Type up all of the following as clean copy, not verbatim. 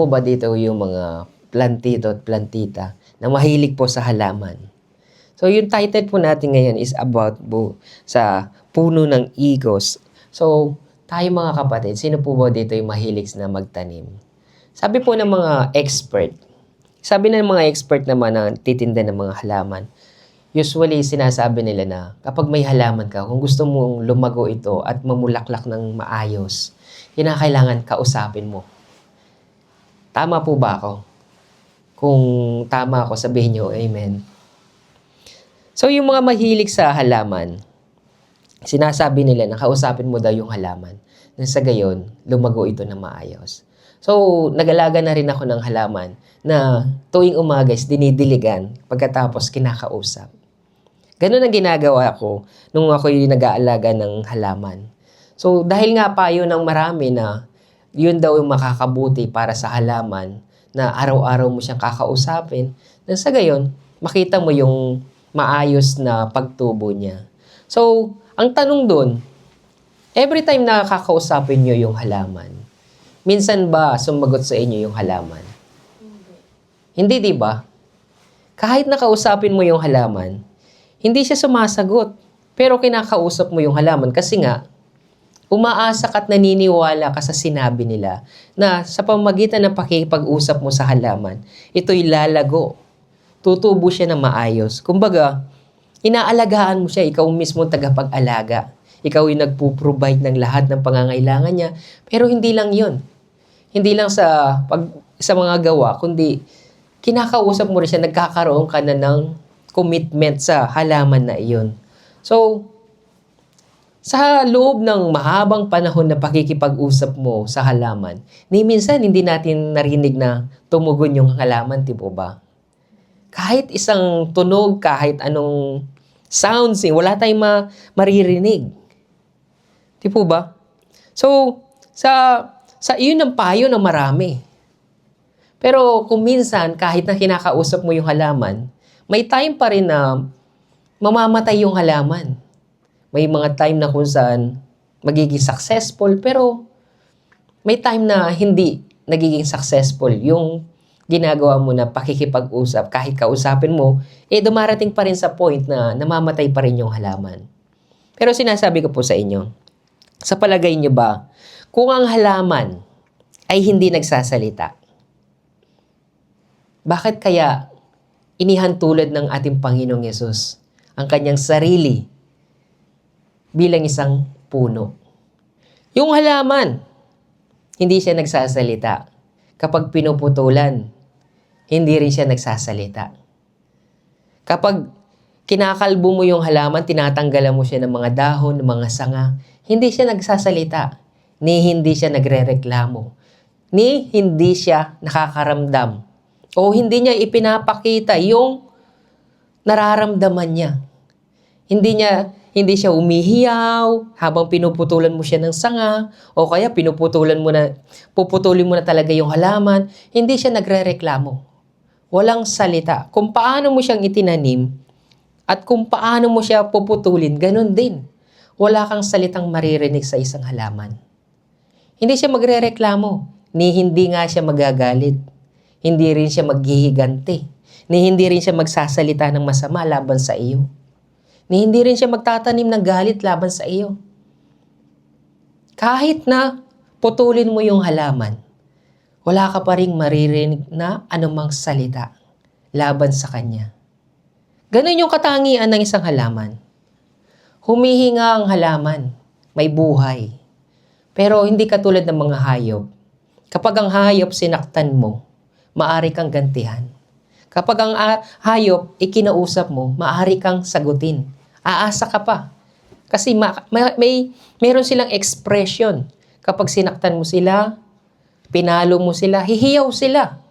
Po ba dito yung mga plantito at plantita na mahilig po sa halaman? So, yung title po natin ngayon is about po sa puno ng igos. So, tayo mga kapatid, sino po ba dito yung mahilig na magtanim? Sabi po ng mga expert, sabi ng mga expert naman na titinda ng mga halaman, usually sinasabi nila na kapag may halaman ka, kung gusto mong lumago ito at mamulaklak ng maayos, kinakailangan kausapin mo. Tama po ba ako? Kung tama ako, sabihin nyo, amen. So, yung mga mahilig sa halaman, sinasabi nila na kausapin mo daw yung halaman. Nang sa gayon, lumago ito na maayos. So, nag-alaga na rin ako ng halaman na tuwing umaga is dinidiligan pagkatapos kinakausap. Ganun ang ginagawa ko nung ako yung nag-aalaga ng halaman. So, dahil nga payo ng marami na yun daw yung makakabuti para sa halaman na araw-araw mo siyang kakausapin, nang sa gayon, makita mo yung maayos na pagtubo niya. So, ang tanong doon, every time na kakausapin nyo yung halaman, minsan ba sumagot sa inyo yung halaman? Hindi, di ba? Kahit nakausapin mo yung halaman, hindi siya sumasagot. Pero kinakausap mo yung halaman kasi nga, umaasa ka at naniniwala ka sa sinabi nila na sa pamamagitan ng pakikipag-usap mo sa halaman, ito'y lalago. Tutubo siya ng maayos. Kumbaga, inaalagaan mo siya, ikaw mismo tagapag-alaga. Ikaw yung nagpo-provide ng lahat ng pangangailangan niya. Pero hindi lang yun. Hindi lang sa mga gawa, kundi kinakausap mo rin siya, nagkakaroon ka na ng commitment sa halaman na iyon. So, sa loob ng mahabang panahon na pakikipag-usap mo sa halaman, ni minsan hindi natin narinig na tumugon yung halaman, di po ba? Kahit isang tunog, kahit anong sounds, wala tayong maririnig. Di po ba? So, sa iyon ang payo ng marami. Pero kung minsan, kahit na kinakausap mo yung halaman, may time pa rin na mamamatay yung halaman. May mga time na kung saan magiging successful, pero may time na hindi nagiging successful yung ginagawa mo na pakikipag-usap. Kahit kausapin mo, dumarating pa rin sa point na namamatay pa rin yung halaman. Pero sinasabi ko po sa inyo, sa palagay nyo ba, kung ang halaman ay hindi nagsasalita, bakit kaya inihantulad ng ating Panginoong Yesus ang kanyang sarili bilang isang puno? Yung halaman, hindi siya nagsasalita. Kapag pinuputulan, hindi rin siya nagsasalita. Kapag kinakalbo mo yung halaman, tinatanggalan mo siya ng mga dahon, ng mga sanga, hindi siya nagsasalita, ni hindi siya nagrereklamo, ni hindi siya nakakaramdam, o hindi niya ipinapakita yung nararamdaman niya. Hindi siya umihiyaw habang pinuputulan mo siya ng sanga, o kaya puputulin mo na talaga yung halaman. Hindi siya nagrereklamo. Walang salita. Kung paano mo siyang itinanim at kung paano mo siya puputulin, ganun din. Wala kang salitang maririnig sa isang halaman. Hindi siya magrereklamo, ni hindi nga siya magagalit. Hindi rin siya maghihiganti, ni hindi rin siya magsasalita ng masama laban sa iyo. Ni hindi rin siya magtatanim ng galit laban sa iyo. Kahit na putulin mo yung halaman, wala ka pa ring maririnig na anumang salita laban sa kanya. Ganun yung katangian ng isang halaman. Humihinga ang halaman, may buhay. Pero hindi katulad ng mga hayop. Kapag ang hayop sinaktan mo, maaari kang gantihan. Kapag ang hayop ikinausap mo, maaari kang sagutin. Aasa ka pa. Kasi mayroon silang expression. Kapag sinaktan mo sila, pinalo mo sila, hihiyaw sila.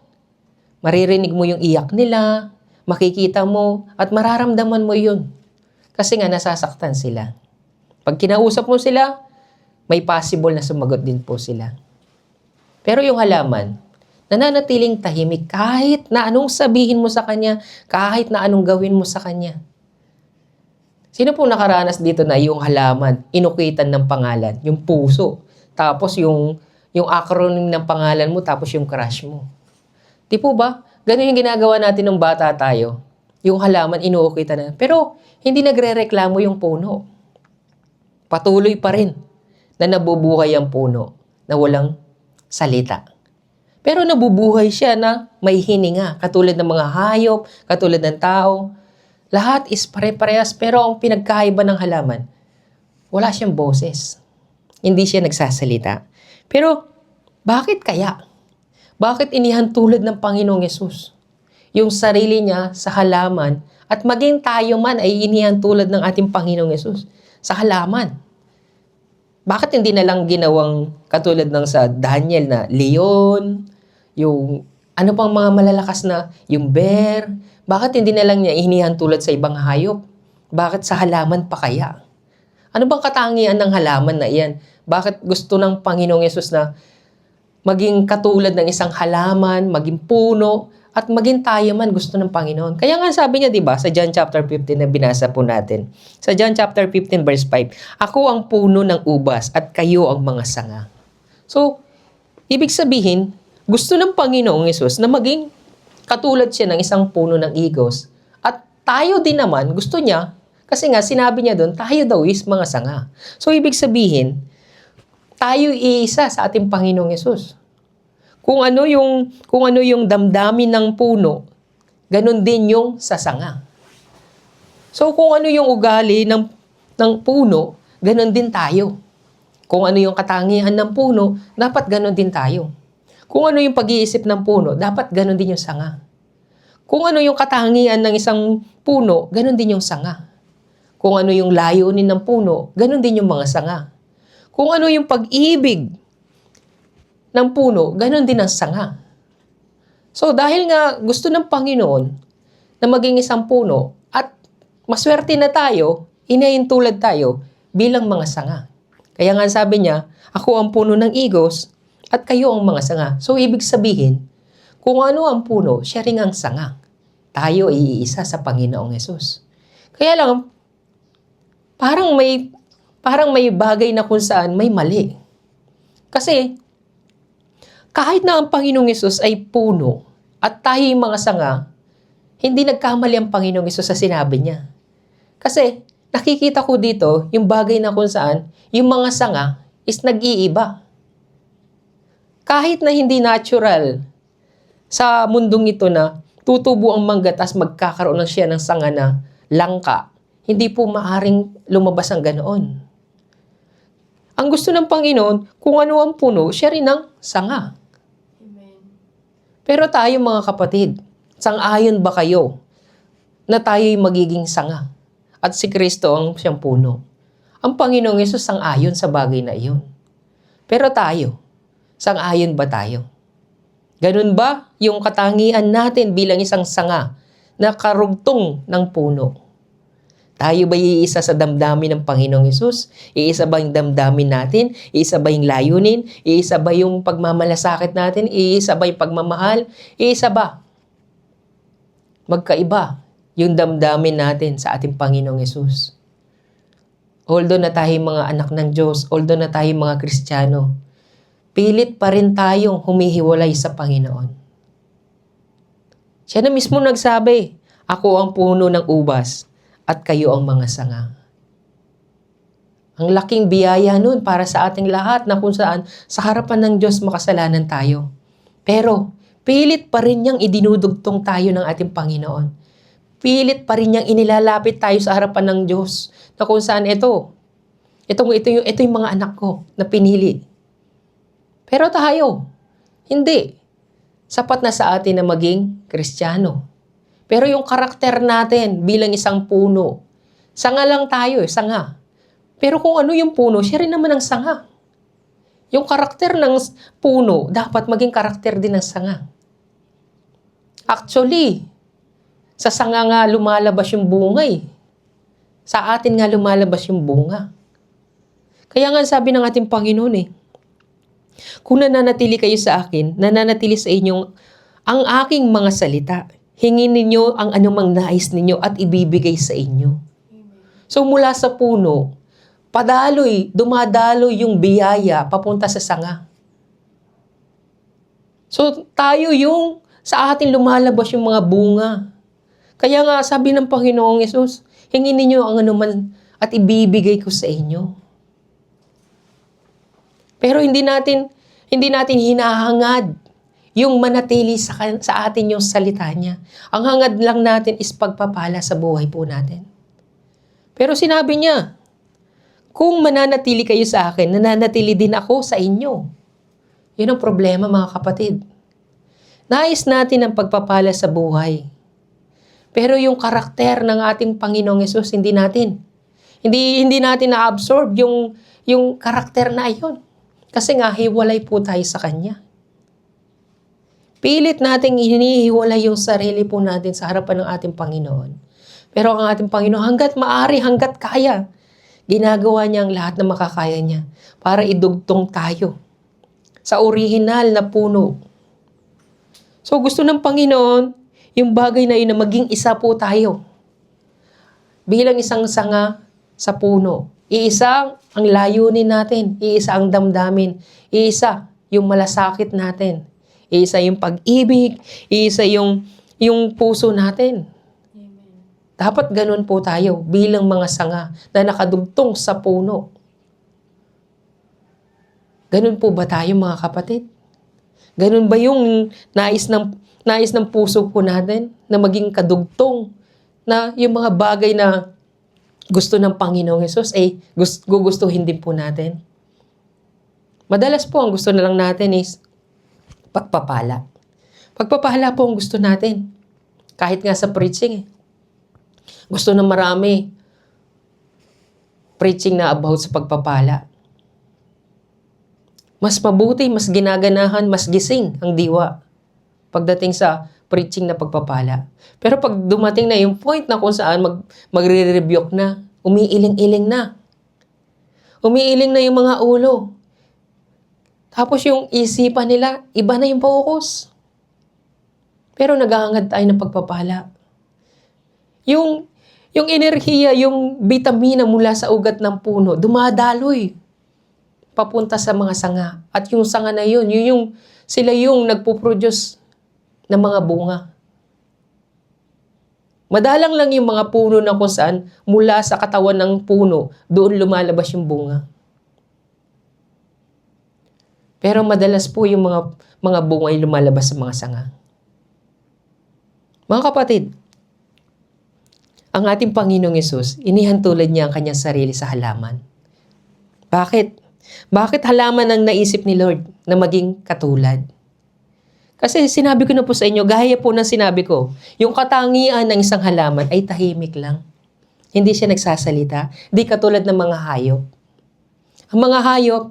Maririnig mo yung iyak nila, makikita mo, at mararamdaman mo yun. Kasi nga nasasaktan sila. Pag kinausap mo sila, may possible na sumagot din po sila. Pero yung halaman, nananatiling tahimik kahit na anong sabihin mo sa kanya, kahit na anong gawin mo sa kanya. Sino po nakaranas dito na yung halaman, inukitan ng pangalan, yung puso, tapos yung Yung acronym ng pangalan mo tapos yung crush mo. Di po ba? Ganun yung ginagawa natin ng bata tayo. Yung halaman, inuukita na. Pero hindi nagre-reklamo yung puno. Patuloy pa rin na nabubuhay ang puno na walang salita. Pero nabubuhay siya na may hininga, katulad ng mga hayop, katulad ng tao. Lahat is pare-parehas, pero ang pinagkaiba ng halaman, wala siyang boses. Hindi siya nagsasalita. Pero bakit kaya? Bakit inihantulad ng Panginoong Yesus yung sarili niya sa halaman at maging tayo man ay inihantulad ng ating Panginoong Yesus sa halaman? Bakit hindi na lang ginawang katulad ng sa Daniel na leon, yung ano pang mga malalakas na yung bear? Bakit hindi na lang niya inihantulad sa ibang hayop? Bakit sa halaman pa kaya? Ano bang katangian ng halaman na iyan? Bakit gusto ng Panginoong Yesus na maging katulad ng isang halaman, maging puno, at maging tayo man gusto ng Panginoon? Kaya nga sabi niya, di ba, sa John chapter 15 na binasa po natin. Sa John chapter 15 verse 5, ako ang puno ng ubas at kayo ang mga sanga. So, ibig sabihin, gusto ng Panginoong Yesus na maging katulad siya ng isang puno ng igos. At tayo din naman, gusto niya, kasi nga sinabi niya doon, tayo daw is mga sanga. So, ibig sabihin, tayo iisa sa ating Panginoong Yesus. Kung ano yung damdamin ng puno, ganun din yung sa sanga. So kung ano yung ugali ng puno, ganun din tayo. Kung ano yung katangian ng puno, dapat ganun din tayo. Kung ano yung pag-iisip ng puno, dapat ganun din yung sanga. Kung ano yung katangian ng isang puno, ganun din yung sanga. Kung ano yung layunin ng puno, ganun din yung mga sanga. Kung ano yung pag-ibig ng puno, ganun din ang sanga. So dahil nga gusto ng Panginoon na maging isang puno at maswerte na tayo, inahintulad tayo bilang mga sanga. Kaya nga sabi niya, ako ang puno ng igos at kayo ang mga sanga. So ibig sabihin, kung ano ang puno, siya rin ang sanga. Tayo ay iisa sa Panginoong Yesus. Kaya lang, parang may bagay na kung saan may mali. Kasi, kahit na ang Panginoong Yesus ay puno at tayo yung mga sanga, hindi nagkamali ang Panginoong Yesus sa sinabi niya. Kasi, nakikita ko dito yung bagay na kung saan yung mga sanga is nag-iiba. Kahit na hindi natural sa mundong ito na tutubo ang mangga tas magkakaroon na siya ng sanga na langka, hindi po maaring lumabas ang ganoon. Ang gusto ng Panginoon, kung ano ang puno, siya rin ang sanga. Amen. Pero tayo mga kapatid, sang-ayon ba kayo na tayo'y magiging sanga? At si Kristo ang siyang puno. Ang Panginoong Yesus sang-ayon sa bagay na iyon. Pero tayo, sang-ayon ba tayo? Ganun ba yung katangian natin bilang isang sanga na karugtong ng puno? Tayo ba iisa sa damdamin ng Panginoong Yesus? Iisa ba yung damdamin natin? Iisa ba yung layunin? Iisa ba yung pagmamalasakit natin? Iisa ba yung pagmamahal? Iisa ba? Magkaiba yung damdamin natin sa ating Panginoong Yesus. Although na tayo mga anak ng Diyos, although na tayo mga Kristiyano, pilit pa rin tayong humihiwalay sa Panginoon. Siya na mismo nagsabi, ako ang puno ng ubas at kayo ang mga sanga. Ang laking biyaya nun para sa ating lahat na kung saan sa harapan ng Diyos makasalanan tayo. Pero pilit pa rin niyang idinudugtong tayo ng ating Panginoon. Pilit pa rin niyang inilalapit tayo sa harapan ng Diyos na kung saan ito yung mga anak ko na pinili. Pero tayo, hindi. Sapat na sa atin na maging Kristiyano. Pero yung karakter natin bilang isang puno, sanga lang tayo, sanga. Pero kung ano yung puno, siya rin naman ang sanga. Yung karakter ng puno, dapat maging karakter din ng sanga. Actually, sa sanga nga lumalabas yung bunga eh. Sa atin nga lumalabas yung bunga. Kaya nga sabi ng ating Panginoon eh, kung nananatili kayo sa akin, nananatili sa inyong ang aking mga salita, hingin ninyo ang anumang nais ninyo at ibibigay sa inyo. So mula sa puno, dumadaloy yung biyaya papunta sa sanga. So, tayo yung sa atin lumalabas yung mga bunga. Kaya nga, sabi ng Panginoong Yesus, hingin ninyo ang anuman at ibibigay ko sa inyo. Pero hindi natin hinahangad yung manatili sa atin yung salita niya. Ang hangad lang natin is pagpapala sa buhay po natin. Pero sinabi niya, kung mananatili kayo sa akin, nananatili din ako sa inyo. Yun ang problema, mga kapatid. Nais natin ang pagpapala sa buhay. Pero yung karakter ng ating Panginoong Yesus, hindi natin na-absorb yung karakter na iyon. Kasi nga, hiwalay po tayo sa Kanya. Pilit nating hinihiwalay yung sarili po natin sa harapan ng ating Panginoon. Pero ang ating Panginoon, hanggat maaari, hanggat kaya, ginagawa niya ang lahat na makakaya niya para idugtong tayo sa orihinal na puno. So gusto ng Panginoon, yung bagay na yun na maging isa po tayo. Bilang isang sanga sa puno. Iisa ang layunin natin. Iisa ang damdamin. Iisa yung malasakit natin. Iisa yung pag-ibig. Iisa yung puso natin. Amen. Dapat ganun po tayo bilang mga sanga na nakadugtong sa puno. Ganun po ba tayo, mga kapatid? Ganun ba yung nais ng puso po natin na maging kadugtong na yung mga bagay na gusto ng Panginoong Hesus ay gugustuhin din po natin? Madalas po ang gusto na lang natin is pagpapala. Pagpapala po ang gusto natin. Kahit nga sa preaching. Gusto na marami preaching na about sa pagpapala. Mas mabuti, mas ginaganahan, mas gising ang diwa pagdating sa preaching na pagpapala. Pero pag dumating na yung point na kung saan magre-rebuke na, umiiling-iling na. Umiiling na yung mga ulo. Tapos yung isipan nila, iba na yung focus. Pero naghahangad tayo ng pagpapala. Yung enerhiya, yung vitamina mula sa ugat ng puno, dumadaloy papunta sa mga sanga. At yung sanga na yun, sila yung nagpo-produce ng mga bunga. Madalang lang yung mga puno na kung saan mula sa katawan ng puno, doon lumalabas yung bunga. Pero madalas po yung mga bunga ay lumalabas sa mga sanga. Mga kapatid, ang ating Panginoong Yesus, inihantulad niya ang kanyang sarili sa halaman. Bakit? Bakit halaman ang naisip ni Lord na maging katulad? Kasi sinabi ko na po sa inyo, gaya po ng sinabi ko, yung katangian ng isang halaman ay tahimik lang. Hindi siya nagsasalita. Di katulad ng mga hayop. Ang mga hayop,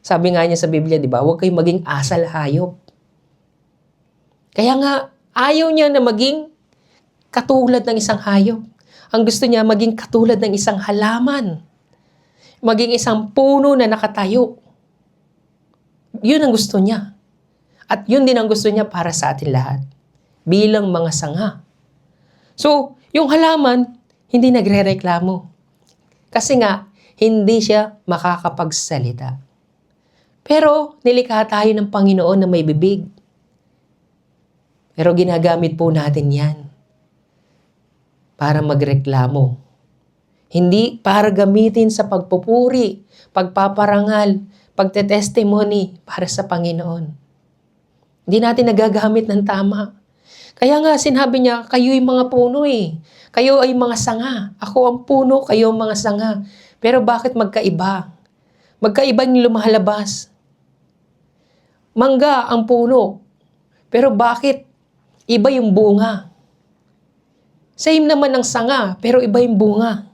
sabi nga niya sa Biblia, di ba, huwag kayong maging asal hayop. Kaya nga, ayaw niya na maging katulad ng isang hayop. Ang gusto niya, maging katulad ng isang halaman. Maging isang puno na nakatayo. Yun ang gusto niya. At yun din ang gusto niya para sa atin lahat. Bilang mga sanga. So, yung halaman, hindi nagre-reklamo. Kasi nga, hindi siya makakapagsalita. Pero, nilikha tayo ng Panginoon na may bibig. Pero ginagamit po natin yan para magreklamo. Hindi para gamitin sa pagpupuri, pagpaparangal, pagtetestimony para sa Panginoon. Hindi natin nagagamit ng tama. Kaya nga sinabi niya, kayo'y mga puno eh. Kayo ay mga sanga. Ako ang puno, kayo ang mga sanga. Pero bakit magkaiba? Magkaiba yung lumalabas. Mangga ang puno. Pero bakit iba yung bunga? Same naman ang sanga, pero iba yung bunga.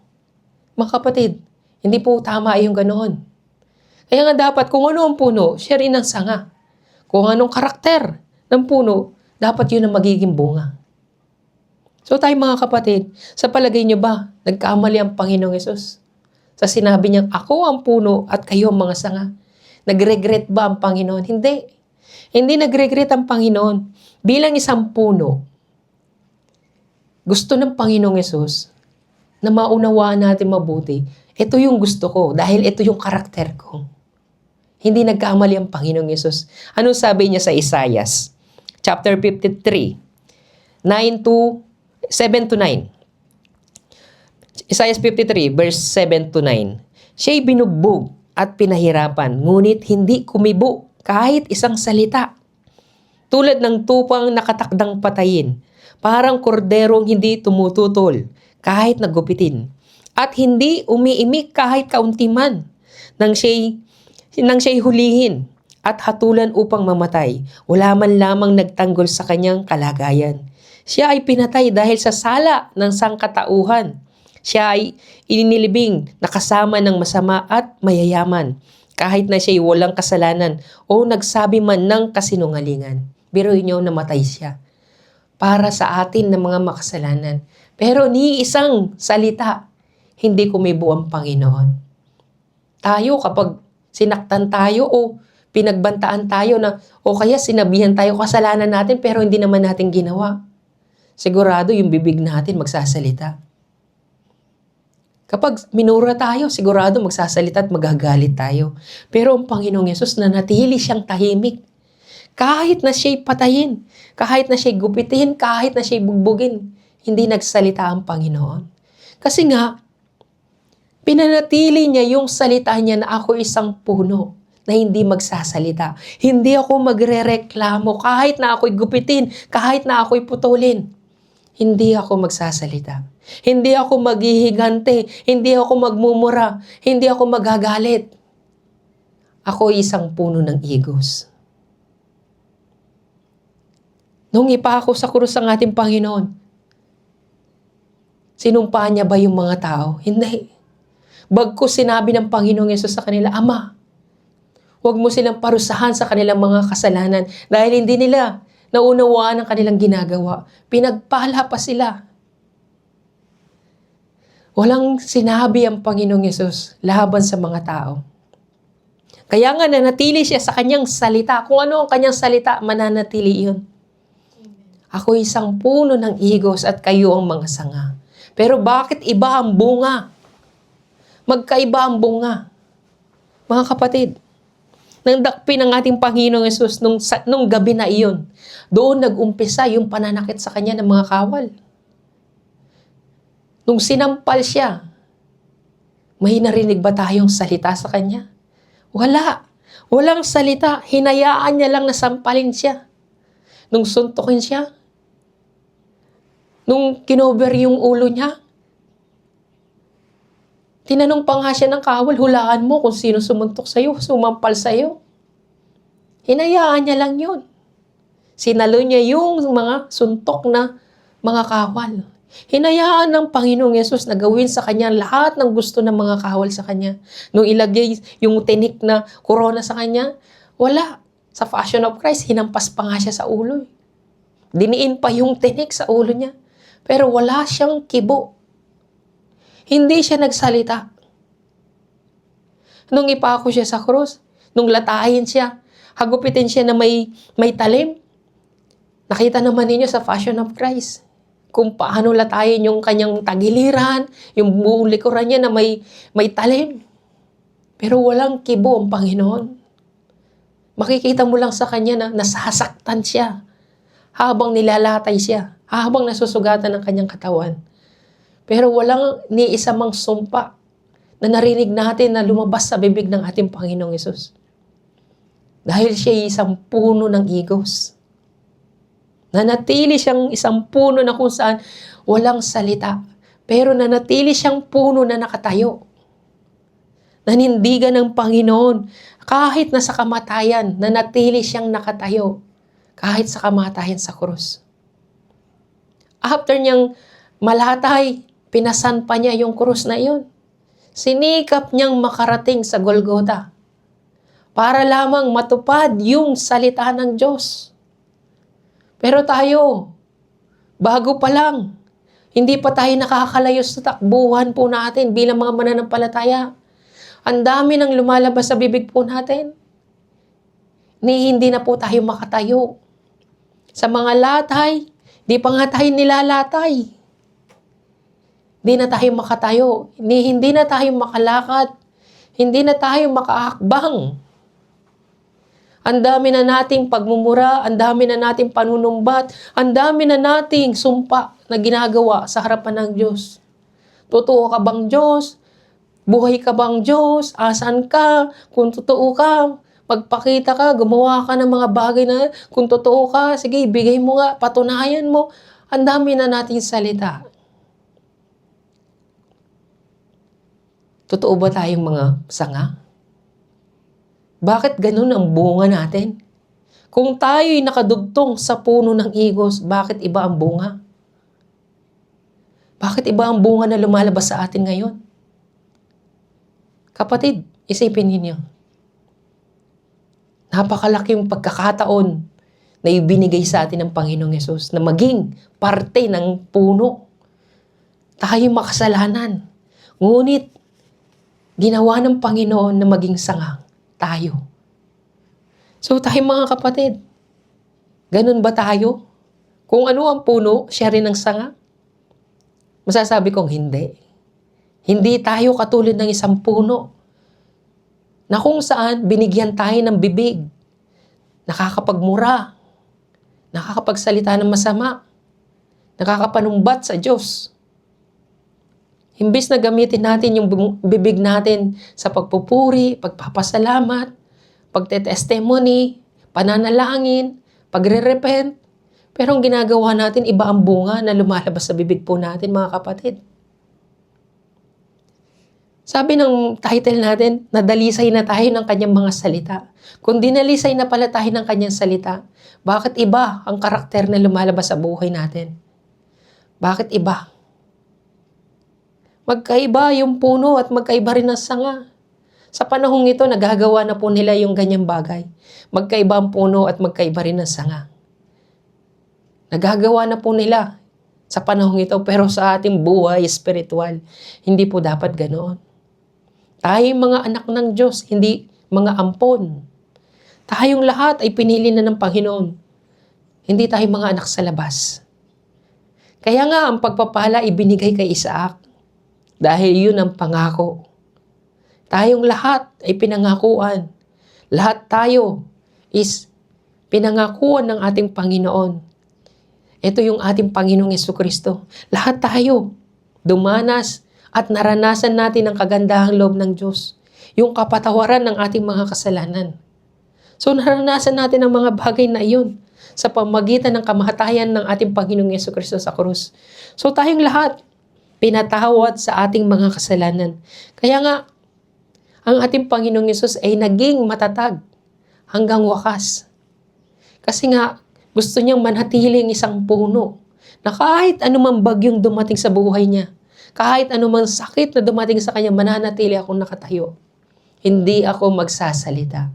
Mga kapatid, hindi po tama yung ganoon. Kaya nga dapat kung ano ang puno, siya rin ang sanga. Kung anong karakter ng puno, dapat yun ang magiging bunga. So tayo mga kapatid, sa palagay niyo ba, nagkamali ang Panginoong Yesus? Sa sinabi niyang, ako ang puno at kayo ang mga sanga. Nag-regret ba ang Panginoon? Hindi. Hindi nag-regret ang Panginoon. Bilang isang puno, gusto ng Panginoong Yesus na maunawaan natin mabuti, ito yung gusto ko dahil ito yung karakter ko. Hindi nagkamali ang Panginoong Yesus. Ano sabi niya sa Isaias? Chapter 53, 7 to 9. Isaiah 53, verse 7 to 9. Siya'y binugbog at pinahirapan, ngunit hindi kumibo kahit isang salita. Tulad ng tupang nakatakdang patayin, parang korderong hindi tumututol kahit nagupitin, at hindi umiimik kahit kaunti man. Nang siya'y hulihin at hatulan upang mamatay, wala man lamang nagtanggol sa kanyang kalagayan. Siya ay pinatay dahil sa sala ng sangkatauhan. Siya ay inilibing na kasama ng masama at mayayaman, kahit na siya'y walang kasalanan o nagsabi man ng kasinungalingan. Biruin niyo, namatay siya para sa atin na mga makasalanan. Pero ni isang salita, hindi kumibo ang Panginoon. Tayo, kapag sinaktan tayo o pinagbantaan tayo na, o kaya sinabihan tayo kasalanan natin pero hindi naman natin ginawa, sigurado yung bibig natin magsasalita. Kapag minura tayo, sigurado magsasalita at magagalit tayo. Pero ang Panginoong Yesus, nanatili siyang tahimik. Kahit na siya'y patayin, kahit na siya'y gupitin, kahit na siya'y bugbugin, hindi nagsalita ang Panginoon. Kasi nga, pinanatili niya yung salita niya na ako isang puno na hindi magsasalita. Hindi ako magrereklamo kahit na ako'y gupitin, kahit na ako'y putulin. Hindi ako magsasalita. Hindi ako maghihigante. Hindi ako magmumura. Hindi ako magagalit. Ako isang puno ng igos. Nung ipako sa krus ang ating Panginoon, sinumpa niya ba yung mga tao? Hindi. Bagkus sinabi ng Panginoong Yesus sa kanila, Ama, huwag mo silang parusahan sa kanilang mga kasalanan dahil hindi nila naunawaan ang kanilang ginagawa. Pinagpala pa sila. Walang sinabi ang Panginoong Yesus laban sa mga tao. Kaya nga nanatili siya sa kanyang salita. Kung ano ang kanyang salita, mananatili yun. Ako isang puno ng igos at kayo ang mga sanga. Pero bakit iba ang bunga? Magkaiba ang bunga. Mga kapatid, nang dakpin ng ating Panginoong Yesus nung gabi na iyon, doon nag-umpisa yung pananakit sa kanya ng mga kawal. Nung sinampal siya, may narinig ba tayong salita sa kanya? Wala. Walang salita. Hinayaan niya lang na sampalin siya. Nung suntukin siya, nung kinover yung ulo niya, tinanong pa nga siya ng kawal, hulaan mo kung sino sumuntok sa'yo, sumampal sa'yo. Hinayaan niya lang yun. Sinalo niya yung mga suntok na mga kawal. Hinayaan ng Panginoong Yesus na gawin sa kanya lahat ng gusto ng mga kawal sa kanya. Nung ilagay yung tinik na corona sa kanya, wala. Sa Passion of Christ, hinampas pa nga siya sa ulo. Diniin pa yung tinik sa ulo niya. Pero wala siyang kibo. Hindi siya nagsalita. Nung ipako siya sa krus, nung latahin siya, hagupitin siya na may talim. Nakita naman ninyo sa Passion of Christ kung paano latahin yung kanyang tagiliran, yung buong likuran niya na may talim. Pero walang kibo ang Panginoon. Makikita mo lang sa kanya na nasasaktan siya habang nilalatay siya, habang nasusugatan ng kanyang katawan. Pero walang ni isa mang sumpa na narinig natin na lumabas sa bibig ng ating Panginoong Yesus. Dahil siya ay isang puno ng igos. Nanatili siyang isang puno na kung saan walang salita. Pero nanatili siyang puno na nakatayo. Nanindigan ng Panginoon. Kahit nasa kamatayan, nanatili siyang nakatayo. Kahit sa kamatayan sa krus. After niyang malatay, pinasan pa niya yung krus na iyon. Sinikap niyang makarating sa Golgotha para lamang matupad yung salita ng Diyos. Pero tayo, bago pa lang, hindi pa tayo nakakalayo sa takbuhan po natin bilang mga mananampalataya. Ang dami nang lumalabas sa bibig po natin. Hindi na po tayo makatayo. Sa mga latay, di pa nga tayo nilalatay. Hindi na tayo makatayo. Hindi na tayo makalakad. Hindi na tayo makaakbang. Ang dami na nating pagmumura, ang dami na nating panunumbat, ang dami na nating sumpa na ginagawa sa harapan ng Diyos. Totoo ka bang Diyos? Buhay ka bang Diyos? Asan ka? Kung totoo ka, magpakita ka, gumawa ka ng mga bagay na kung totoo ka, sige, ibigay mo nga, patunayan mo. Ang dami na nating salita. Totoo ba tayong mga sanga? Bakit ganun ang bunga natin? Kung tayo'y nakadugtong sa puno ng igos, bakit iba ang bunga? Bakit iba ang bunga na lumalabas sa atin ngayon? Kapatid, isipin ninyo. Napakalaking pagkakataon na ibinigay sa atin ng Panginoong Yesus na maging parte ng puno. Tayo makasalanan. Ngunit, ginawa ng Panginoon na maging sanga tayo. So tayo mga kapatid, ganun ba tayo? Kung ano ang puno, siya rin ang sanga? Masasabi kong hindi. Hindi tayo katulad ng isang puno na kung saan binigyan tayo ng bibig, nakakapagmura, nakakapagsalita ng masama, nakakapanumbat sa Diyos. Imbis na gamitin natin yung bibig natin sa pagpupuri, pagpapasalamat, pagtetestimony, pananalangin, pagre-repent, pero ang ginagawa natin, iba ang bunga na lumalabas sa bibig po natin, mga kapatid. Sabi ng title natin, nadalisay na tayo ng kanyang mga salita. Kung dinalisay na pala tayo ng kanyang salita, bakit iba ang karakter na lumalabas sa buhay natin? Bakit iba? Magkaiba yung puno at magkaiba rin ang sanga. Sa panahong ito, nagagawa na po nila yung ganyang bagay. Magkaiba ang puno at magkaiba rin ang sanga. Nagagawa na po nila sa panahong ito, pero sa ating buhay espiritual, hindi po dapat ganoon. Tayong mga anak ng Diyos, hindi mga ampon. Tayong lahat ay pinili na ng Panginoon. Hindi tayo mga anak sa labas. Kaya nga ang pagpapala ibinigay kay Isaac. Dahil yun ang pangako. Tayong lahat ay pinangakuan. Lahat tayo is pinangakuan ng ating Panginoon. Ito yung ating Panginoong Jesucristo. Lahat tayo dumanas at naranasan natin ang kagandahang loob ng Diyos. Yung kapatawaran ng ating mga kasalanan. So naranasan natin ang mga bagay na iyon sa pamagitan ng kamatayan ng ating Panginoong Jesucristo sa krus. So tayong lahat pinatawad sa ating mga kasalanan. Kaya nga, ang ating Panginoong Yesus ay naging matatag hanggang wakas. Kasi nga, gusto niyang manatiling isang puno na kahit anumang bagyong dumating sa buhay niya, kahit anumang sakit na dumating sa kanya, mananatili akong nakatayo. Hindi ako magsasalita.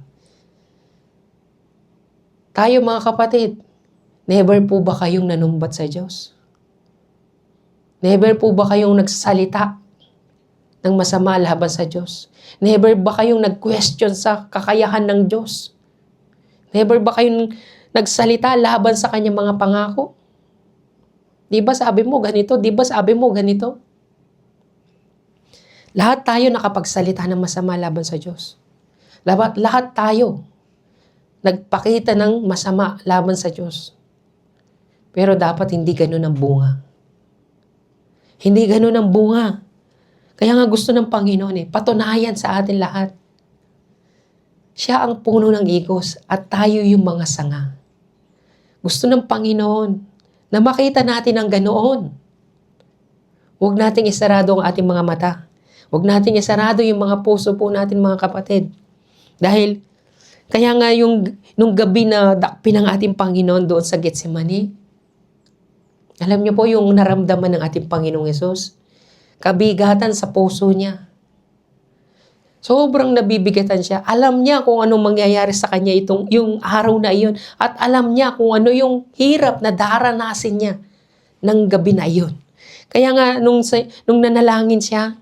Tayo mga kapatid, never po ba kayong nanumbat sa Diyos? Never po ba kayong nagsalita ng masama laban sa Diyos? Never ba kayong nag-question sa kakayahan ng Diyos? Never ba kayong nagsalita laban sa kanyang mga pangako? Di ba sabi mo ganito? Di ba sabi mo ganito? Lahat tayo nakapagsalita ng masama laban sa Diyos. Lahat tayo nagpakita ng masama laban sa Diyos. Pero dapat hindi ganun ang bunga. Hindi ganun ang bunga. Kaya nga gusto ng Panginoon patunayan sa atin lahat. Siya ang puno ng igos at tayo yung mga sanga. Gusto ng Panginoon na makita natin ang ganoon. Huwag nating isarado ang ating mga mata. Huwag nating isarado yung mga puso po natin, mga kapatid. Dahil, kaya nga nung gabi na dakpin ng ating Panginoon doon sa Getsemani, alam niyo po yung naramdaman ng ating Panginoong Yesus? Kabigatan sa puso niya. Sobrang nabibigatan siya. Alam niya kung anong mangyayari sa kanya yung araw na iyon. At alam niya kung ano yung hirap na daranasin niya ng gabi na iyon. Kaya nga, nung nanalangin siya,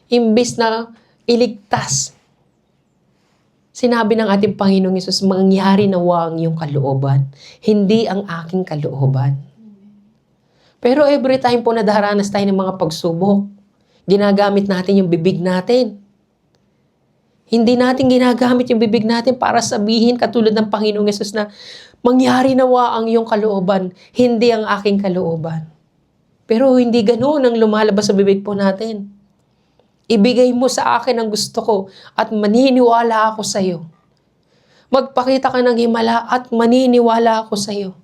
imbis na iligtas, sinabi ng ating Panginoong Yesus, mangyari nawa ang iyong kalooban, hindi ang aking kalooban. Pero every time po na daranas tayo ng mga pagsubok, ginagamit natin yung bibig natin. Hindi natin ginagamit yung bibig natin para sabihin katulad ng Panginoong Yesus na mangyari nawa ang iyong kalooban, hindi ang aking kalooban. Pero hindi ganoon ang lumalabas sa bibig po natin. Ibigay mo sa akin ang gusto ko at maniniwala ako sa iyo. Magpakita ka ng himala at maniniwala ako sa iyo.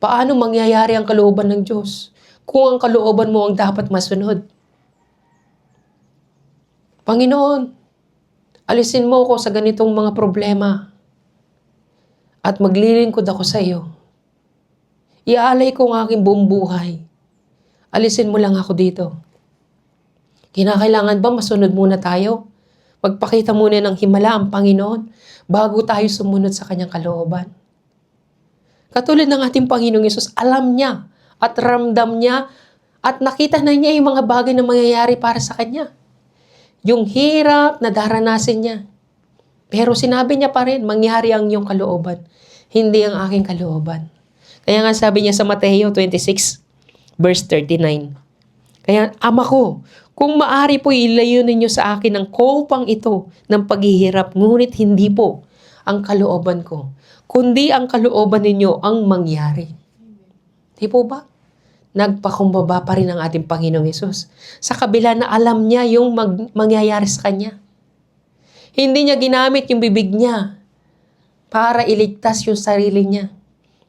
Paano mangyayari ang kalooban ng Diyos kung ang kalooban mo ang dapat masunod? Panginoon, alisin mo ako sa ganitong mga problema at maglilingkod ako sa iyo. Iaalay ko ang aking buong buhay. Alisin mo lang ako dito. Kinakailangan ba masunod muna tayo? Magpakita muna ng himala ang Panginoon bago tayo sumunod sa kanyang kalooban. Katulad ng ating Panginoong Yesus, alam niya at ramdam niya at nakita na niya yung mga bagay na mangyayari para sa kanya. Yung hirap na daranasin niya. Pero sinabi niya pa rin, mangyari ang iyong kalooban, hindi ang aking kalooban. Kaya nga sabi niya sa Mateo 26, verse 39. Kaya, Ama ko, kung maari po ilayo ninyo sa akin ang kopang ito ng paghihirap, ngunit hindi po ang kalooban ko, kundi ang kalooban ninyo ang mangyari. Di po ba? Nagpakumbaba pa rin ang ating Panginoong Yesus. Sa kabila na alam niya yung mangyayari sa kanya. Hindi niya ginamit yung bibig niya para iligtas yung sarili niya.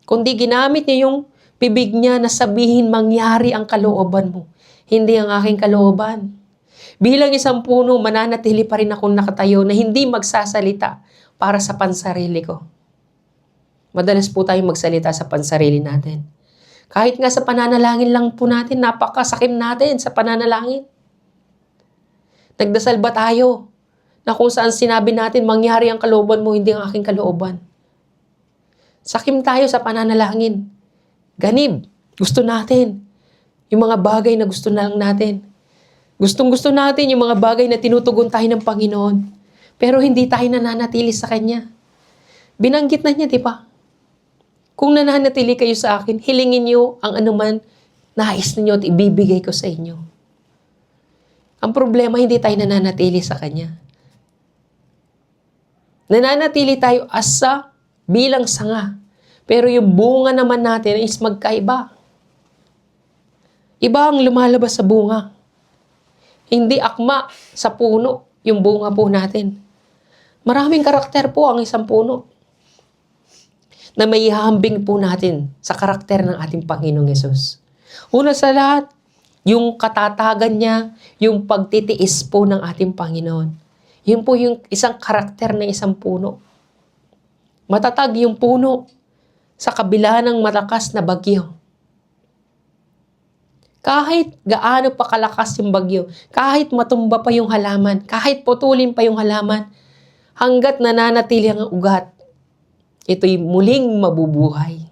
Kundi ginamit niya yung bibig niya na sabihin mangyari ang kalooban mo. Hindi ang aking kalooban. Bilang isang puno, mananatili pa rin akong nakatayo na hindi magsasalita para sa pansarili ko. Madalas po tayong magsalita sa pansarili natin. Kahit nga sa pananalangin lang po natin, napakasakim natin sa pananalangin. Nagdasal ba tayo na kung saan sinabi natin, mangyari ang kalooban mo, hindi ang aking kalooban? Sakim tayo sa pananalangin. Ganib, gusto natin. Yung mga bagay na gusto na lang natin. Gustong-gusto natin yung mga bagay na tinutugon tayo ng Panginoon. Pero hindi tayo nananatili sa Kanya. Binanggit na niya, di ba? Kung nananatili kayo sa akin, hilingin niyo ang anuman nais ninyo at ibibigay ko sa inyo. Ang problema, hindi tayo nananatili sa Kanya. Nananatili tayo asa bilang sanga. Pero yung bunga naman natin is magkaiba. Iba ang lumalabas sa bunga. Hindi akma sa puno yung bunga po natin. Maraming karakter po ang isang puno na may hahambing po natin sa karakter ng ating Panginoong Yesus. Una sa lahat, yung katatagan niya, yung pagtitiis po ng ating Panginoon. Yun po yung isang karakter ng isang puno. Matatag yung puno sa kabila ng malakas na bagyo. Kahit gaano pa kalakas yung bagyo, kahit matumba pa yung halaman, kahit putulin pa yung halaman, hanggat nananatili ang ugat, ito'y muling mabubuhay.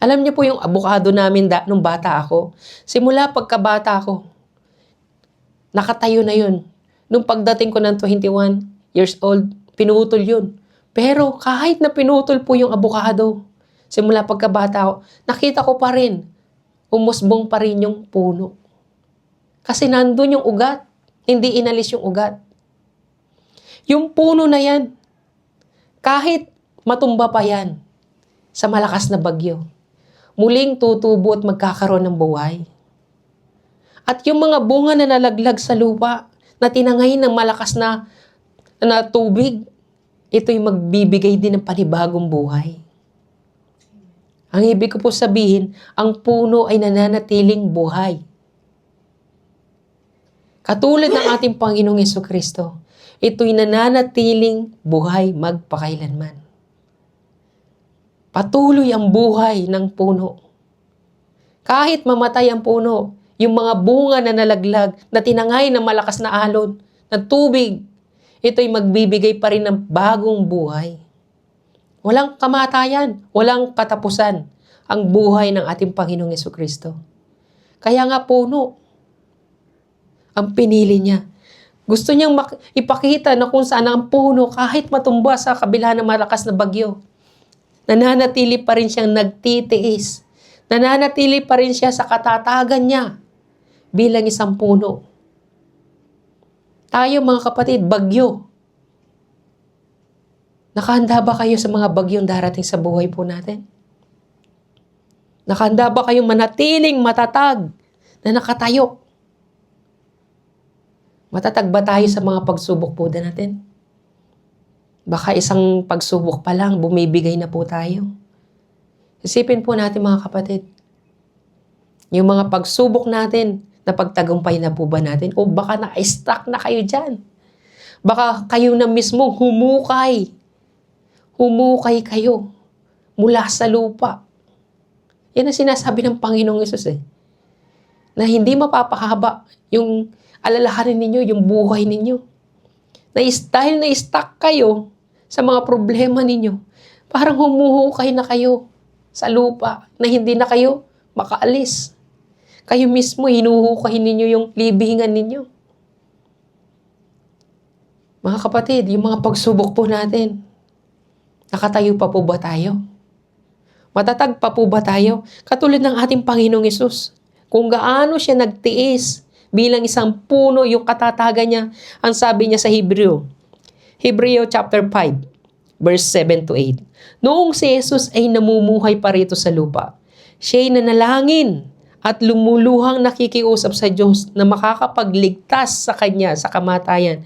Alam niyo po yung abukado namin nung bata ako. Simula pagkabata ko, nakatayo na yun. Nung pagdating ko ng 21 years old, pinutol yun. Pero kahit na pinutol po yung abukado, simula pagkabata ko, nakita ko pa rin, umusbong pa rin yung puno. Kasi nandun yung ugat, hindi inalis yung ugat. Yung puno na yan, kahit matumba pa yan sa malakas na bagyo, muling tutubo at magkakaroon ng buhay. At yung mga bunga na nalaglag sa lupa, na tinangay ng malakas na tubig, ito'y magbibigay din ng panibagong buhay. Ang ibig ko po sabihin, ang puno ay nananatiling buhay. Katulad ng ating Panginoong Jesucristo, ito'y nananatiling buhay magpakailanman. Patuloy ang buhay ng puno. Kahit mamatay ang puno, yung mga bunga na nalaglag, na tinangay ng malakas na alon, ng tubig, ito'y magbibigay pa rin ng bagong buhay. Walang kamatayan, walang katapusan ang buhay ng ating Panginoong Jesucristo. Kaya nga puno ang pinili niya. Gusto niyang ipakita na kung saan ang puno kahit matumba sa kabila ng malakas na bagyo, nananatili pa rin siyang nagtitiis. Nananatili pa rin siya sa katatagan niya bilang isang puno. Tayo mga kapatid, bagyo. Nakahanda ba kayo sa mga bagyong darating sa buhay po natin? Nakahanda ba kayong manatiling matatag na nakatayo? Matatag ba tayo sa mga pagsubok po natin? Baka isang pagsubok pa lang, bumibigay na po tayo. Isipin po natin mga kapatid, yung mga pagsubok natin, napagtagumpay na po ba natin? O baka na-stuck na kayo dyan? Baka kayo na mismo humukay. Humukay kayo mula sa lupa. Yan ang sinasabi ng Panginoong Hesus na hindi mapapahaba yung alalahanin ninyo, yung buhay ninyo. Dahil na-stuck kayo sa mga problema ninyo, parang humuhukay na kayo sa lupa na hindi na kayo makaalis. Kayo mismo, hinuhukay ninyo yung libingan ninyo. Mga kapatid, yung mga pagsubok po natin, nakatayo pa po ba tayo? Matatag pa po ba tayo? Katulad ng ating Panginoong Hesus. Kung gaano siya nagtiis bilang isang puno, yung katatagan niya, ang sabi niya sa Hebreo chapter 5, verse 7 to 8. Noong si Jesus ay namumuhay pa rito sa lupa, siya'y nanalangin at lumuluhang nakikiusap sa Diyos na makakapagligtas sa kanya sa kamatayan.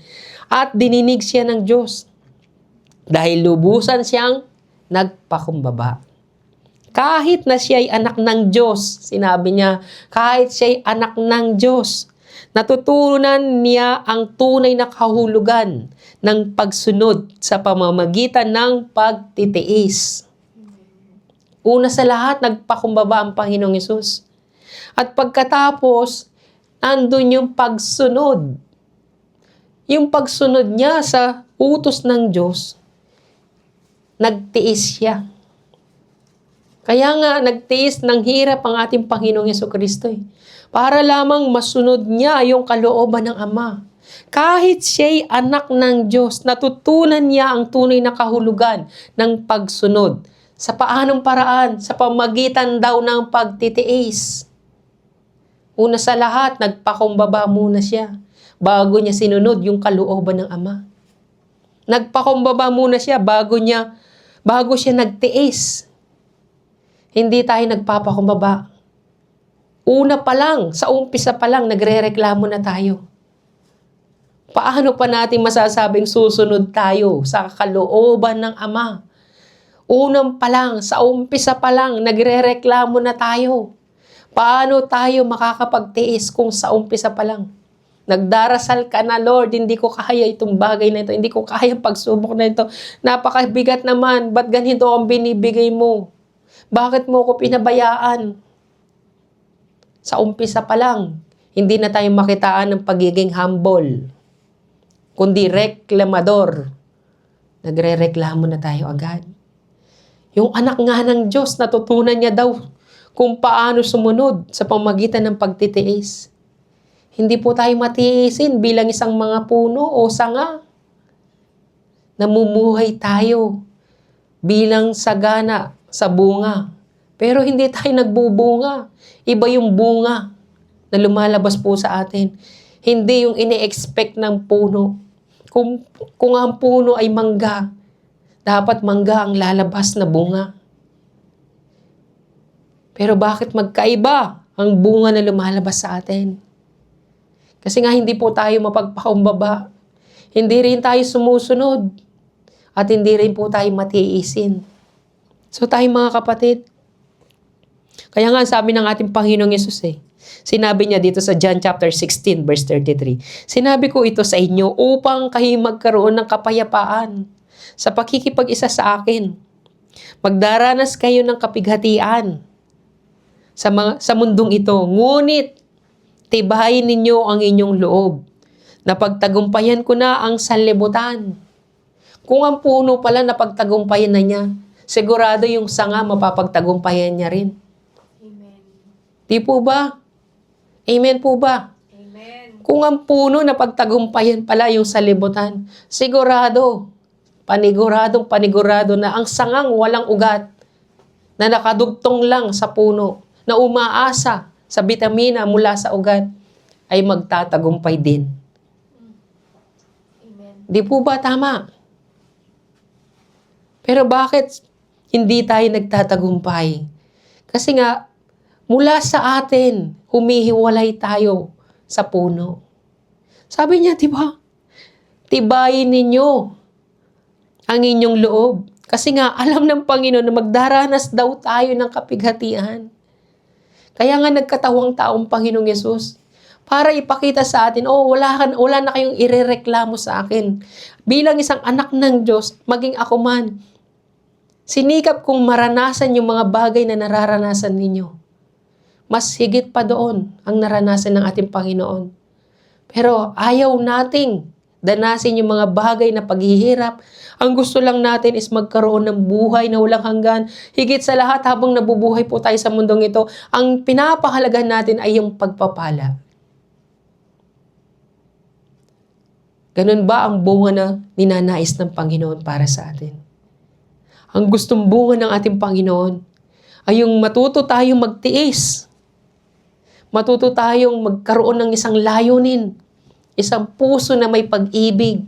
At dininig siya ng Diyos dahil lubusan siyang nagpakumbaba. Kahit na siya'y anak ng Diyos, sinabi niya, kahit siya'y anak ng Diyos, natutunan niya ang tunay na kahulugan ng pagsunod sa pamamagitan ng pagtitiis. Una sa lahat, nagpakumbaba ang Panginoong Hesus. At pagkatapos, nandun yung pagsunod. Yung pagsunod niya sa utos ng Diyos, nagtiis siya. Kaya nga, nagtiis ng hirap ang ating Panginoong Jesucristo para lamang masunod niya yung kalooban ng Ama. Kahit siya'y anak ng Diyos, natutunan niya ang tunay na kahulugan ng pagsunod. Sa paanong paraan? Sa pamagitan daw ng pagtitiis. Una sa lahat, nagpakumbaba muna siya bago niya sinunod yung kalooban ng Ama. Nagpakumbaba muna siya bago siya nagtiis. Hindi tayo nagpapakumbaba. Una pa lang, sa umpisa pa lang, nagrereklamo na tayo. Paano pa natin masasabing susunod tayo sa kalooban ng Ama? Unang pa lang, sa umpisa pa lang, nagrereklamo na tayo. Paano tayo makakapagtiis kung sa umpisa pa lang? Nagdarasal ka na, Lord, hindi ko kaya itong bagay na ito. Hindi ko kaya pagsubok na ito. Napakabigat naman. Ba't ganito ang binibigay mo? Bakit mo ko pinabayaan? Sa umpisa pa lang, hindi na tayo makitaan ng pagiging humble, kundi reklamador. Nagre-reklamo na tayo agad. Yung anak nga ng Diyos, natutunan niya daw kung paano sumunod sa pamagitan ng pagtitiis. Hindi po tayo matiisin bilang isang mga puno o sanga. Namumuhay tayo bilang sagana sa bunga. Pero hindi tayo nagbubunga. Iba yung bunga na lumalabas po sa atin. Hindi yung ini-expect ng puno. Kung ang puno ay mangga, dapat mangga ang lalabas na bunga. Pero bakit magkaiba ang bunga na lumalabas sa atin? Kasi nga hindi po tayo mapagpakumbaba. Hindi rin tayo sumusunod. At hindi rin po tayo matiisin. So tayo mga kapatid, kaya nga sabi ng ating Panginoong Hesus sinabi niya dito sa John chapter 16 verse 33, sinabi ko ito sa inyo upang kayo magkaroon ng kapayapaan sa pakikipag-isa sa akin. Magdaranas kayo ng kapighatian sa mundong ito, ngunit tibayin ninyo ang inyong loob. Napagtagumpayan ko na ang sanlibutan. Kung ang puno pala napagtagumpayan na niya, sigurado yung sanga mapapagtagumpayan niya rin. Amen. Di po ba? Amen po ba? Amen. Kung ang puno napagtagumpayan pala yung sanlibutan, sigurado, panigurado na ang sangang walang ugat, na nakadugtong lang sa puno, na umaasa sa bitamina mula sa ugat, ay magtatagumpay din. Di po ba tama? Pero bakit hindi tayo nagtatagumpay? Kasi nga, mula sa atin, humihiwalay tayo sa puno. Sabi niya, di ba? Tibayin ninyo ang inyong loob. Kasi nga, alam ng Panginoon na magdaranas daw tayo ng kapighatian. Kaya nga nagkatawang taong Panginoong Yesus para ipakita sa atin, wala na kayong irereklamo sa akin. Bilang isang anak ng Diyos, maging ako man, sinikap kong maranasan yung mga bagay na nararanasan ninyo. Mas higit pa doon ang naranasan ng ating Panginoon. Pero ayaw nating danasin yung mga bagay na paghihirap. Ang gusto lang natin is magkaroon ng buhay na walang hanggan. Higit sa lahat, habang nabubuhay po tayo sa mundong ito, ang pinapahalagan natin ay yung pagpapala. Ganun ba ang bunga na ninanais ng Panginoon para sa atin? Ang gustong bunga ng ating Panginoon ay yung matuto tayong magtiis. Matuto tayong magkaroon ng isang layunin, isang puso na may pag-ibig,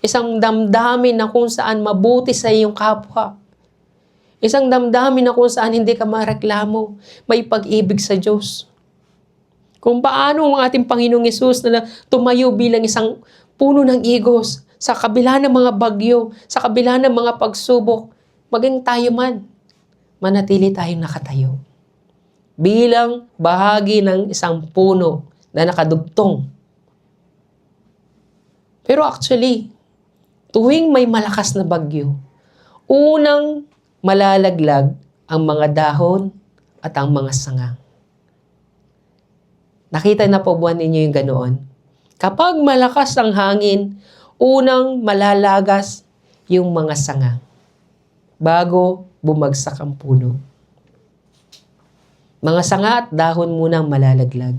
isang damdamin na kung saan mabuti sa iyong kapwa, isang damdamin na kung saan hindi ka mareklamo, may pag-ibig sa Diyos. Kung paano ang ating Panginoong Yesus na tumayo bilang isang puno ng igos sa kabila ng mga bagyo, sa kabila ng mga pagsubok, maging tayo man, manatili tayong nakatayo. Bilang bahagi ng isang puno na nakadugtong. Pero actually, tuwing may malakas na bagyo, unang malalaglag ang mga dahon at ang mga sanga. Nakita na po ba ninyo yung ganoon? Kapag malakas ang hangin, unang malalagas yung mga sanga bago bumagsak ang puno. Mga sanga at dahon munang malalaglag.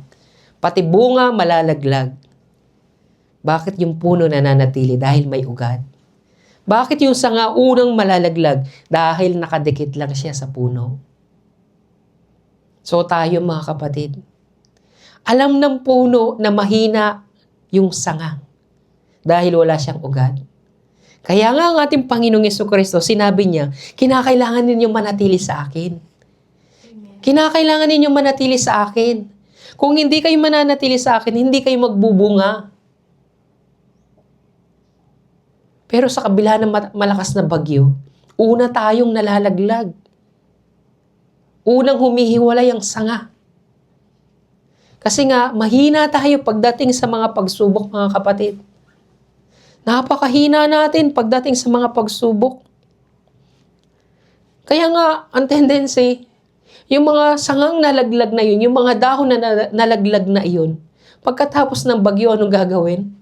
Pati bunga malalaglag. Bakit yung puno nananatili? Dahil may ugat. Bakit yung sanga unang malalaglag? Dahil nakadikit lang siya sa puno. So tayo mga kapatid, alam ng puno na mahina yung sanga dahil wala siyang ugat. Kaya nga ang ating Panginoong Jesucristo, sinabi niya, kinakailangan ninyong manatili sa akin. Kinakailangan ninyong manatili sa akin. Kung hindi kayo mananatili sa akin, hindi kayo magbubunga. Pero sa kabila ng malakas na bagyo, una tayong nalalaglag. Unang humihiwalay ang sanga. Kasi nga, mahina tayo pagdating sa mga pagsubok, mga kapatid. Napakahina natin pagdating sa mga pagsubok. Kaya nga, ang tendency, yung mga sangang nalaglag na yun, yung mga dahon na nalaglag na yun, pagkatapos ng bagyo, anong gagawin?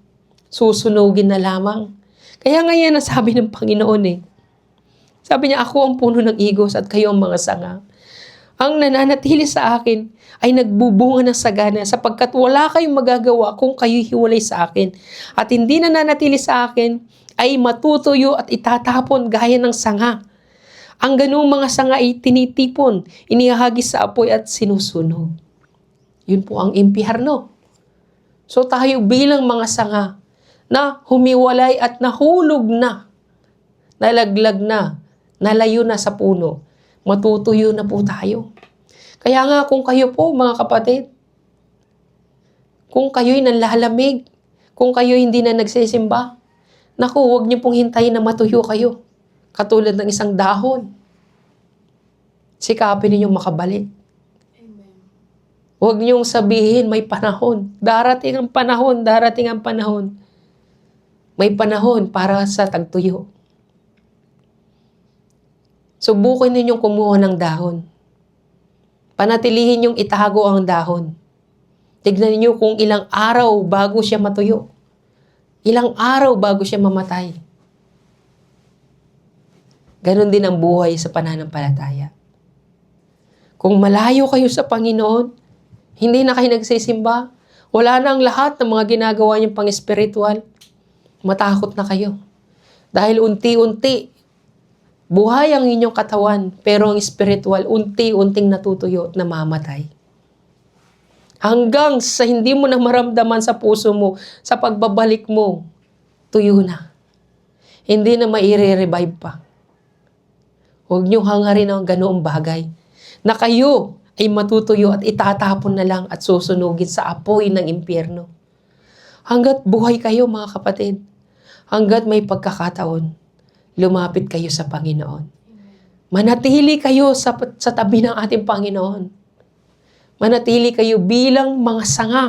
Susunugin na lamang. Kaya nga yan ang sabi ng Panginoon eh. Sabi niya, ako ang puno ng igos at kayo ang mga sanga. Ang nananatili sa akin ay nagbubunga ng sagana sapagkat wala kayong magagawa kung kayo hiwalay sa akin. At hindi nananatili sa akin ay matutuyo at itatapon gaya ng sanga. Ang ganung mga sanga ay tinitipon, inihahagis sa apoy at sinusunog. Yun po ang impyerno. So tayo bilang mga sanga na humiwalay at nahulog na, nalaglag na, nalayo na sa puno, matutuyo na po tayo. Kaya nga kung kayo po mga kapatid, kung kayo'y nanlalamig, kung kayo'y hindi na nagsisimba, naku, huwag niyo pong hintayin na matuyo kayo. Katulad ng isang dahon. Sikapin ninyong makabalik. Amen. Huwag niyong sabihin may panahon. Darating ang panahon, darating ang panahon. May panahon para sa tagtuyo. Subukin ninyong kumuha ng dahon. Panatilihin yung itago ang dahon. Tignan niyo kung ilang araw bago siya matuyo. Ilang araw bago siya mamatay. Ganon din ang buhay sa pananampalataya. Kung malayo kayo sa Panginoon, hindi na kayo nagsisimba, wala na ang lahat ng mga ginagawa niyong pang-espiritual, matakot na kayo. Dahil unti-unti, buhay ang inyong katawan, pero ang espiritual, unti-unting natutuyo at namamatay. Hanggang sa hindi mo na maramdaman sa puso mo, sa pagbabalik mo tuyo na. Hindi na maire-revive pa. Huwag niyong hangarin ang ganoong bagay na kayo ay matutuyo at itatapon na lang at susunugin sa apoy ng impyerno. Hanggat buhay kayo mga kapatid, hanggat may pagkakataon, lumapit kayo sa Panginoon. Manatili kayo sa tabi ng ating Panginoon. Manatili kayo bilang mga sanga.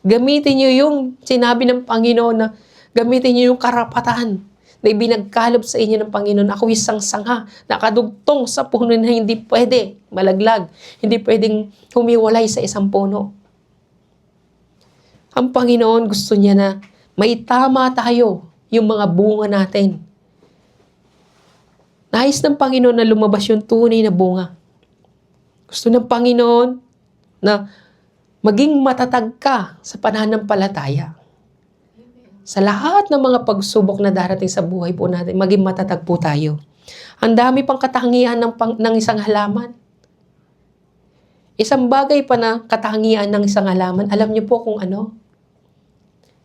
Gamitin niyo yung sinabi ng Panginoon na gamitin niyo yung karapatan na ibinagkaloob sa inyo ng Panginoon. Ako isang sanga, nakadugtong sa puno na hindi pwede malaglag, hindi pwedeng humiwalay sa isang puno. Ang Panginoon gusto niya na maitama tayo yung mga bunga natin. Nais ng Panginoon na lumabas yung tunay na bunga. Gusto ng Panginoon na maging matatag ka sa pananampalataya. Sa lahat ng mga pagsubok na darating sa buhay po natin, maging matatag po tayo. Ang dami pang katangian ng isang halaman. Isang bagay pa na katangian ng isang halaman, alam niyo po kung ano?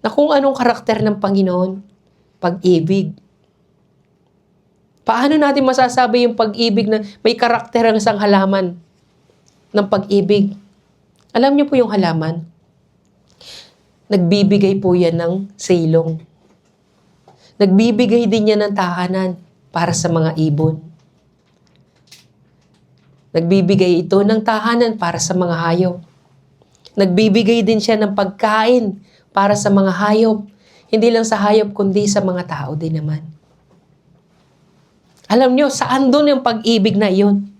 Na kung anong karakter ng Panginoon? Pag-ibig. Paano natin masasabi yung pag-ibig na may karakter ang isang halaman ng pag-ibig? Alam niyo po yung halaman? Nagbibigay po yan ng silong. Nagbibigay din yan ng tahanan para sa mga ibon. Nagbibigay ito ng tahanan para sa mga hayop. Nagbibigay din siya ng pagkain para sa mga hayop. Hindi lang sa hayop, kundi sa mga tao din naman. Alam nyo, saan doon yung pag-ibig na iyon?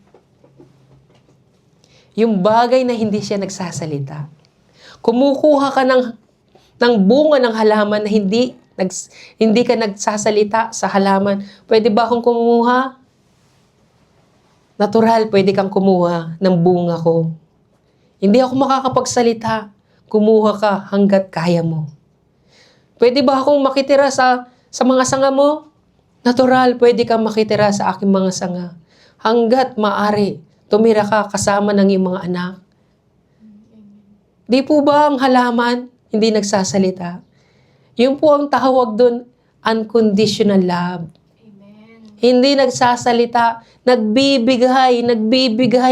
Yung bagay na hindi siya nagsasalita. Kumukuha ka ng bunga ng halaman na hindi ka nagsasalita sa halaman. Pwede ba akong kumuha? Natural, pwede kang kumuha ng bunga ko. Hindi ako makakapagsalita. Kumuha ka hanggat kaya mo. Pwede ba akong makitira sa mga sanga mo? Natural, pwede kang makitira sa aking mga sanga. Hanggat maaari, tumira ka kasama ng iyong mga anak. Di po ba ang halaman hindi nagsasalita? Yun po ang tawag doon, unconditional love. Amen. Hindi nagsasalita, nagbibigay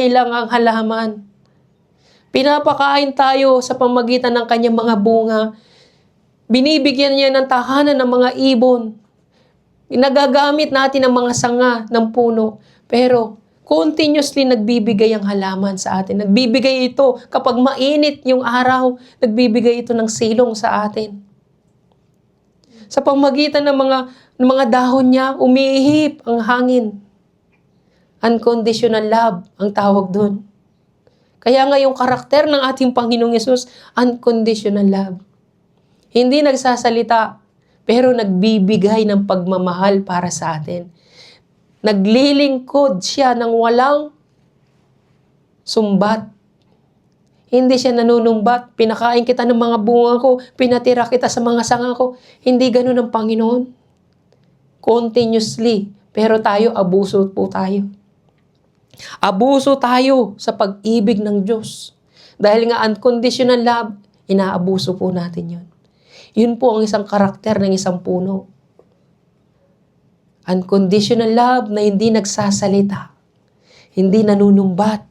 lang ang halaman. Pinapakain tayo sa pamagitan ng kanyang mga bunga. Binibigyan niya ng tahanan ng mga ibon. Nagagamit natin ang mga sanga ng puno. Pero continuously nagbibigay ang halaman sa atin. Nagbibigay ito kapag mainit yung araw. Nagbibigay ito ng silong sa atin. Sa pamagitan ng mga dahon niya, umiihip ang hangin. Unconditional love ang tawag doon. Kaya nga yung karakter ng ating Panginoong Yesus, unconditional love. Hindi nagsasalita, pero nagbibigay ng pagmamahal para sa atin. Naglilingkod siya ng walang sumbat. Hindi siya nanunumbat. Pinakain kita ng mga bunga ko, pinatira kita sa mga sanga ko. Hindi ganun ang Panginoon. Continuously. Pero tayo, abuso po tayo. Abuso tayo sa pag-ibig ng Diyos. Dahil nga unconditional love, inaabuso po natin yun. Yun po ang isang karakter ng isang puno. Unconditional love na hindi nagsasalita, hindi nanunumbat.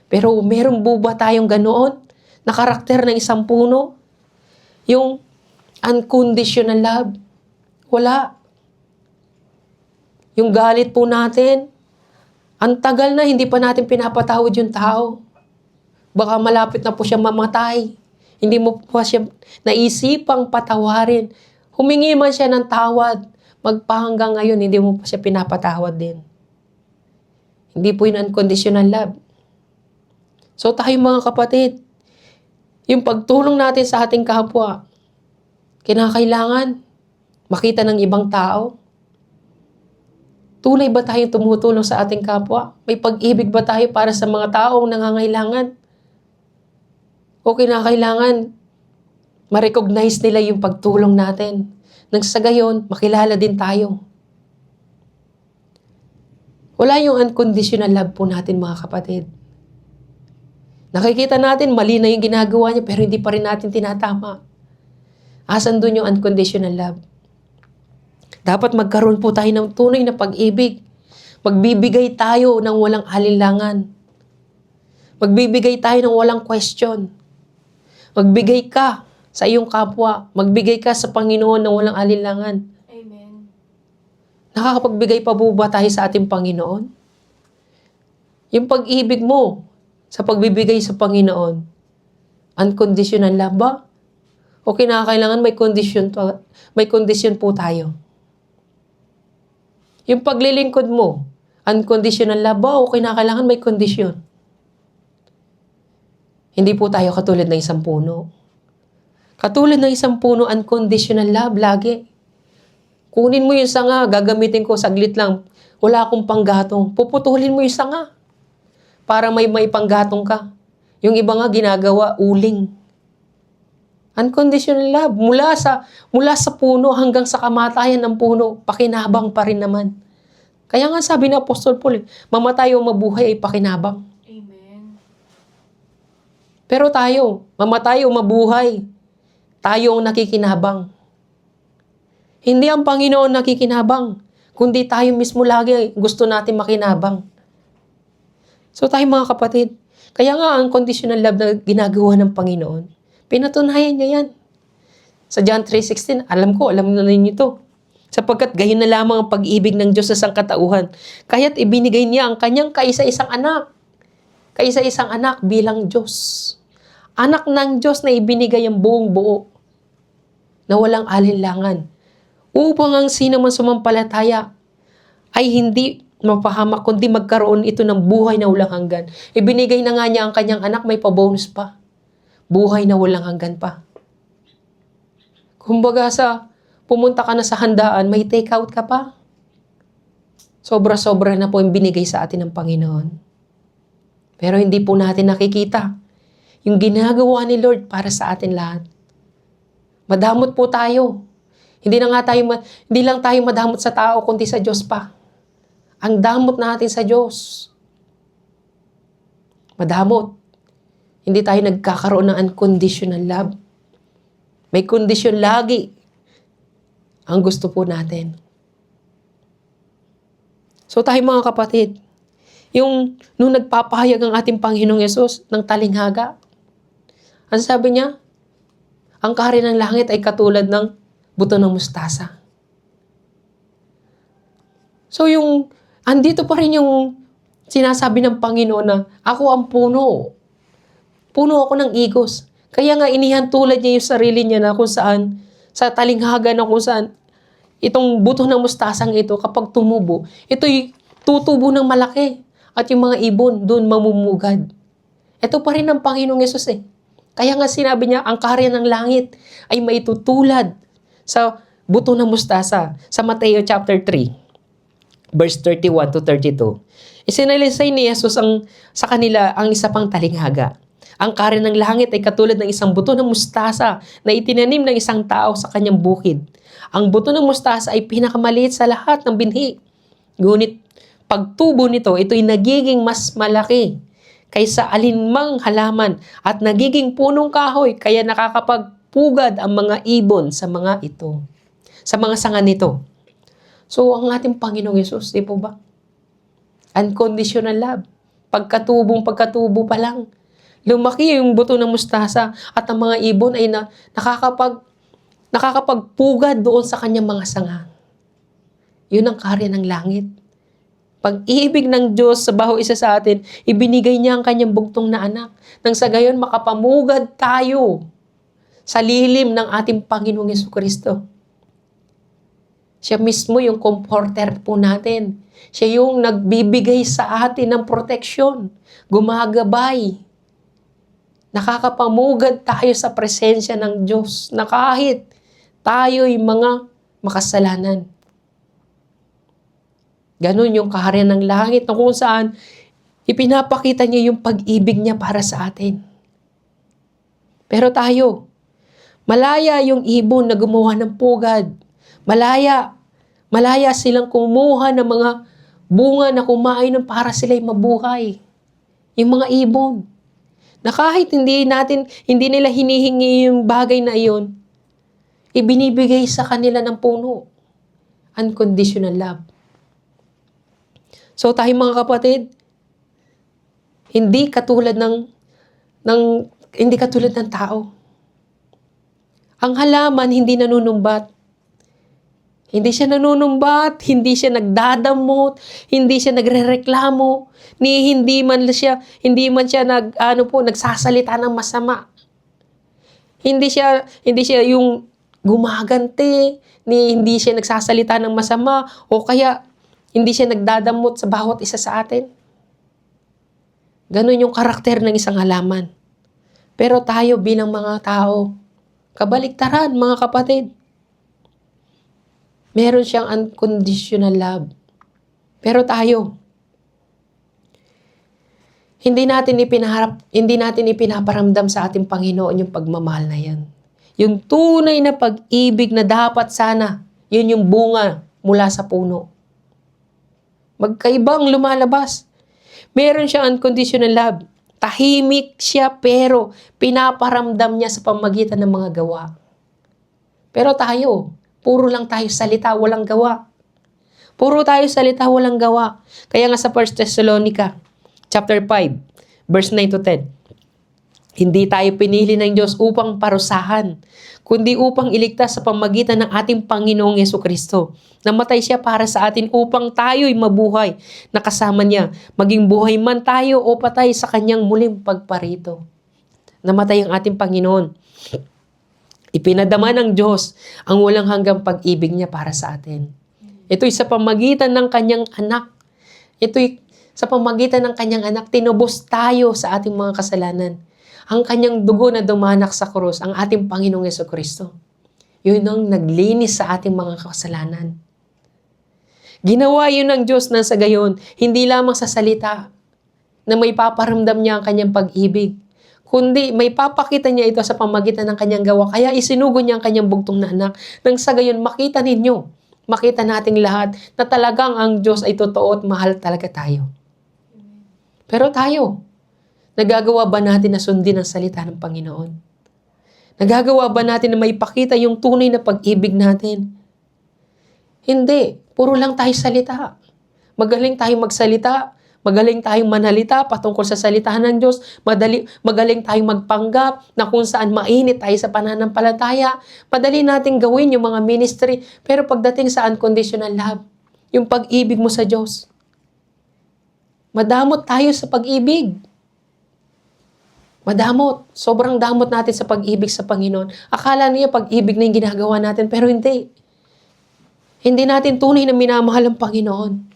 Pero meron po ba tayong ganoon na karakter ng isang puno? Yung unconditional love, wala. Yung galit po natin, ang tagal na hindi pa natin pinapatawad yung tao. Baka malapit na po siya mamatay. Hindi mo po siya naisipang patawarin. Humingi man siya ng tawad. Magpahanggang ngayon, hindi mo pa siya pinapatawad din. Hindi po yun unconditional love. So tayo mga kapatid, yung pagtulong natin sa ating kapwa, kinakailangan makita ng ibang tao. Tunay ba tayong tumutulong sa ating kapwa? May pag-ibig ba tayo para sa mga taong nangangailangan? O kinakailangan ma-recognize nila yung pagtulong natin. Nang sa gayon, makilala din tayo. Wala yung unconditional love po natin mga kapatid. Nakikita natin, mali na yung ginagawa niya pero hindi pa rin natin tinatama. Asan doon yung unconditional love? Dapat magkaroon po tayo ng tunay na pag-ibig. Magbibigay tayo ng walang alinlangan. Magbibigay tayo ng walang question. Magbigay ka sa iyong kapwa. Magbigay ka sa Panginoon ng walang alinlangan. Amen. Nakakapagbigay pa po ba tayo sa ating Panginoon? Yung pag-ibig mo sa pagbibigay sa Panginoon, unconditional love ba? O kinakailangan may condition po tayo? Yung paglilingkod mo, unconditional love ba o kinakailangan may condition? Hindi po tayo katulad ng isang puno. Katulad ng isang puno, unconditional love lagi. Kunin mo yung sanga, gagamitin ko saglit lang. Wala akong panggatong. Puputulin mo yung sanga para may panggatong ka. Yung iba nga ginagawa, uling. Unconditional love. Mula sa puno hanggang sa kamatayan ng puno, pakinabang pa rin naman. Kaya nga sabi ni Apostol Paul, mamatay o mabuhay ay pakinabang. Amen. Pero tayo, mamatay o mabuhay, tayo ang nakikinabang. Hindi ang Panginoon nakikinabang, kundi tayo mismo lagi gusto natin makinabang. So tayo mga kapatid, kaya nga ang conditional love na ginagawa ng Panginoon, pinatunayan niya yan. Sa John 3:16, alam na ninyo to. Sapagkat gayon na lamang ang pag-ibig ng Diyos sa sangkatauhan, kaya't ibinigay niya ang kanyang kaisa-isang anak bilang Diyos. Anak ng Diyos na ibinigay ang buong buo, na walang alinlangan, upang ang sino man sumampalataya ay hindi mapahamak, kundi magkaroon ito ng buhay na walang hanggan. Ibinigay na nga niya ang kanyang anak, may pa-bonus pa. Buhay na walang hanggan pa. Kumbaga pumunta ka na sa handaan, may take out ka pa. Sobra-sobra na po yung binigay sa atin ng Panginoon. Pero hindi po natin nakikita yung ginagawa ni Lord para sa atin lahat. Madamot po tayo. Hindi lang tayo madamot sa tao, kundi sa Diyos pa. Ang damot natin sa Diyos. Madamot. Hindi tayo nagkakaroon ng unconditional love. May kondisyon lagi ang gusto po natin. So tayo mga kapatid, nung nagpapahayag ang ating Panginoong Yesus ng talinghaga, ang sabi niya, ang kaharian ng langit ay katulad ng buto ng mustasa. So andito pa rin yung sinasabi ng Panginoon na ako ang puno. Puno ako ng igos. Kaya nga inihantulad niya yung sarili niya na kung saan, sa talinghaga na kung saan, itong buto ng mustasang ito, kapag tumubo, ito'y tutubo ng malaki. At yung mga ibon, doon mamumugad. Ito pa rin ang Panginoong Yesus eh. Kaya nga sinabi niya, ang kaharian ng langit ay maitutulad sa buto ng mustasa. Sa Mateo chapter 3, verse 31 to 32. Isinalisay ni Jesus sa kanila ang isa pang talinghaga. Ang kaharian ng langit ay katulad ng isang buto ng mustasa na itinanim ng isang tao sa kanyang bukid. Ang buto ng mustasa ay pinakamaliit sa lahat ng binhi. Ngunit pagtubo nito, ito'y nagiging mas malaki kaysa alinmang halaman at nagiging punong kahoy, kaya nakakapagpugad ang mga ibon sa mga sanga nito. So, ang ating Panginoong Yesus, di po ba? Unconditional love. Pagkatubo pa lang, lumaki yung buto ng mustasa at ang mga ibon ay nakakapagpugad doon sa kanyang mga sanga. Yun ang kaharian ng langit. Pag-ibig ng Diyos sa bawat isa sa atin, ibinigay niya ang kanyang bugtong na anak. Nang sa gayon, makapamugad tayo sa lilim ng ating Panginoong Jesucristo. Siya mismo yung comforter po natin. Siya yung nagbibigay sa atin ng proteksyon, gumagabay. Nakakapamugad tayo sa presensya ng Diyos na kahit tayo'y mga makasalanan. Ganun yung kaharian ng langit na kung saan ipinapakita niya yung pag-ibig niya para sa atin. Pero tayo, malaya yung ibon na gumawa ng pugad. Malaya silang kumuha ng mga bunga na kumain para sila'y mabuhay. Yung mga ibon. Na kahit hindi nila hinihingi yung bagay na iyon, ibinibigay sa kanila ng puno. unconditional love. So tayo mga kapatid, hindi katulad ng tao. Ang halaman hindi nanunumbat. Hindi siya nanunumbat, hindi siya nagdadamot, hindi siya nagrereklamo, hindi man siya nagsasalita ng masama. Hindi siya yung gumaganti, hindi siya nagsasalita ng masama, o kaya hindi siya nagdadamot sa bawat isa sa atin. Ganon yung karakter ng isang halaman. Pero tayo bilang mga tao, kabaliktaran mga kapatid. Meron siyang unconditional love. Pero tayo, hindi natin ipinaparamdam sa ating Panginoon yung pagmamahal na yan. Yung tunay na pag-ibig na dapat sana, yun yung bunga mula sa puno. Magkaibang lumalabas. Meron siyang unconditional love. Tahimik siya pero pinaparamdam niya sa pamagitan ng mga gawa. Pero tayo, puro lang tayo salita, walang gawa. Puro tayo salita, walang gawa. Kaya nga sa 1 Thessalonica, chapter 5, verse 9 to 10. Hindi tayo pinili ng Diyos upang parusahan, kundi upang iligtas sa pamagitan ng ating Panginoong Yesukristo. Namatay siya para sa atin upang tayo'y mabuhay na kasama niya, maging buhay man tayo o patay sa kanyang muling pagparito. Namatay ang ating Panginoon. Ipinadama ng Diyos ang walang hanggang pag-ibig niya para sa atin. Ito'y sa pamagitan ng kanyang anak. Ito'y sa pamagitan ng kanyang anak, tinubos tayo sa ating mga kasalanan. Ang kanyang dugo na dumanak sa krus, ang ating Panginoong Yesukristo. Yun ang naglinis sa ating mga kasalanan. Ginawa yun ng Diyos na sa gayon, hindi lamang sa salita na may paparamdam niya ang kanyang pag-ibig, kundi may papakita niya ito sa pamagitan ng kanyang gawa. Kaya isinugo niya ang kanyang bugtong na anak. Nang sa gayon, makita nating lahat na talagang ang Diyos ay totoo at mahal talaga tayo. Pero tayo, nagagawa ba natin na sundin ang salita ng Panginoon? Nagagawa ba natin na maipakita yung tunay na pag-ibig natin? Hindi. Puro lang tayo salita. Magaling tayong magsalita. Magaling tayong manalita patungkol sa salita ng Diyos. Magaling tayong magpanggap na kung saan mainit tayo sa pananampalataya. Madali nating gawin yung mga ministry. Pero pagdating sa unconditional love, yung pag-ibig mo sa Diyos, madamot tayo sa pag-ibig. Madamot. Sobrang damot natin sa pag-ibig sa Panginoon. Akala niya pag-ibig na yung ginagawa natin, pero hindi. Hindi natin tunay na minamahal ang Panginoon.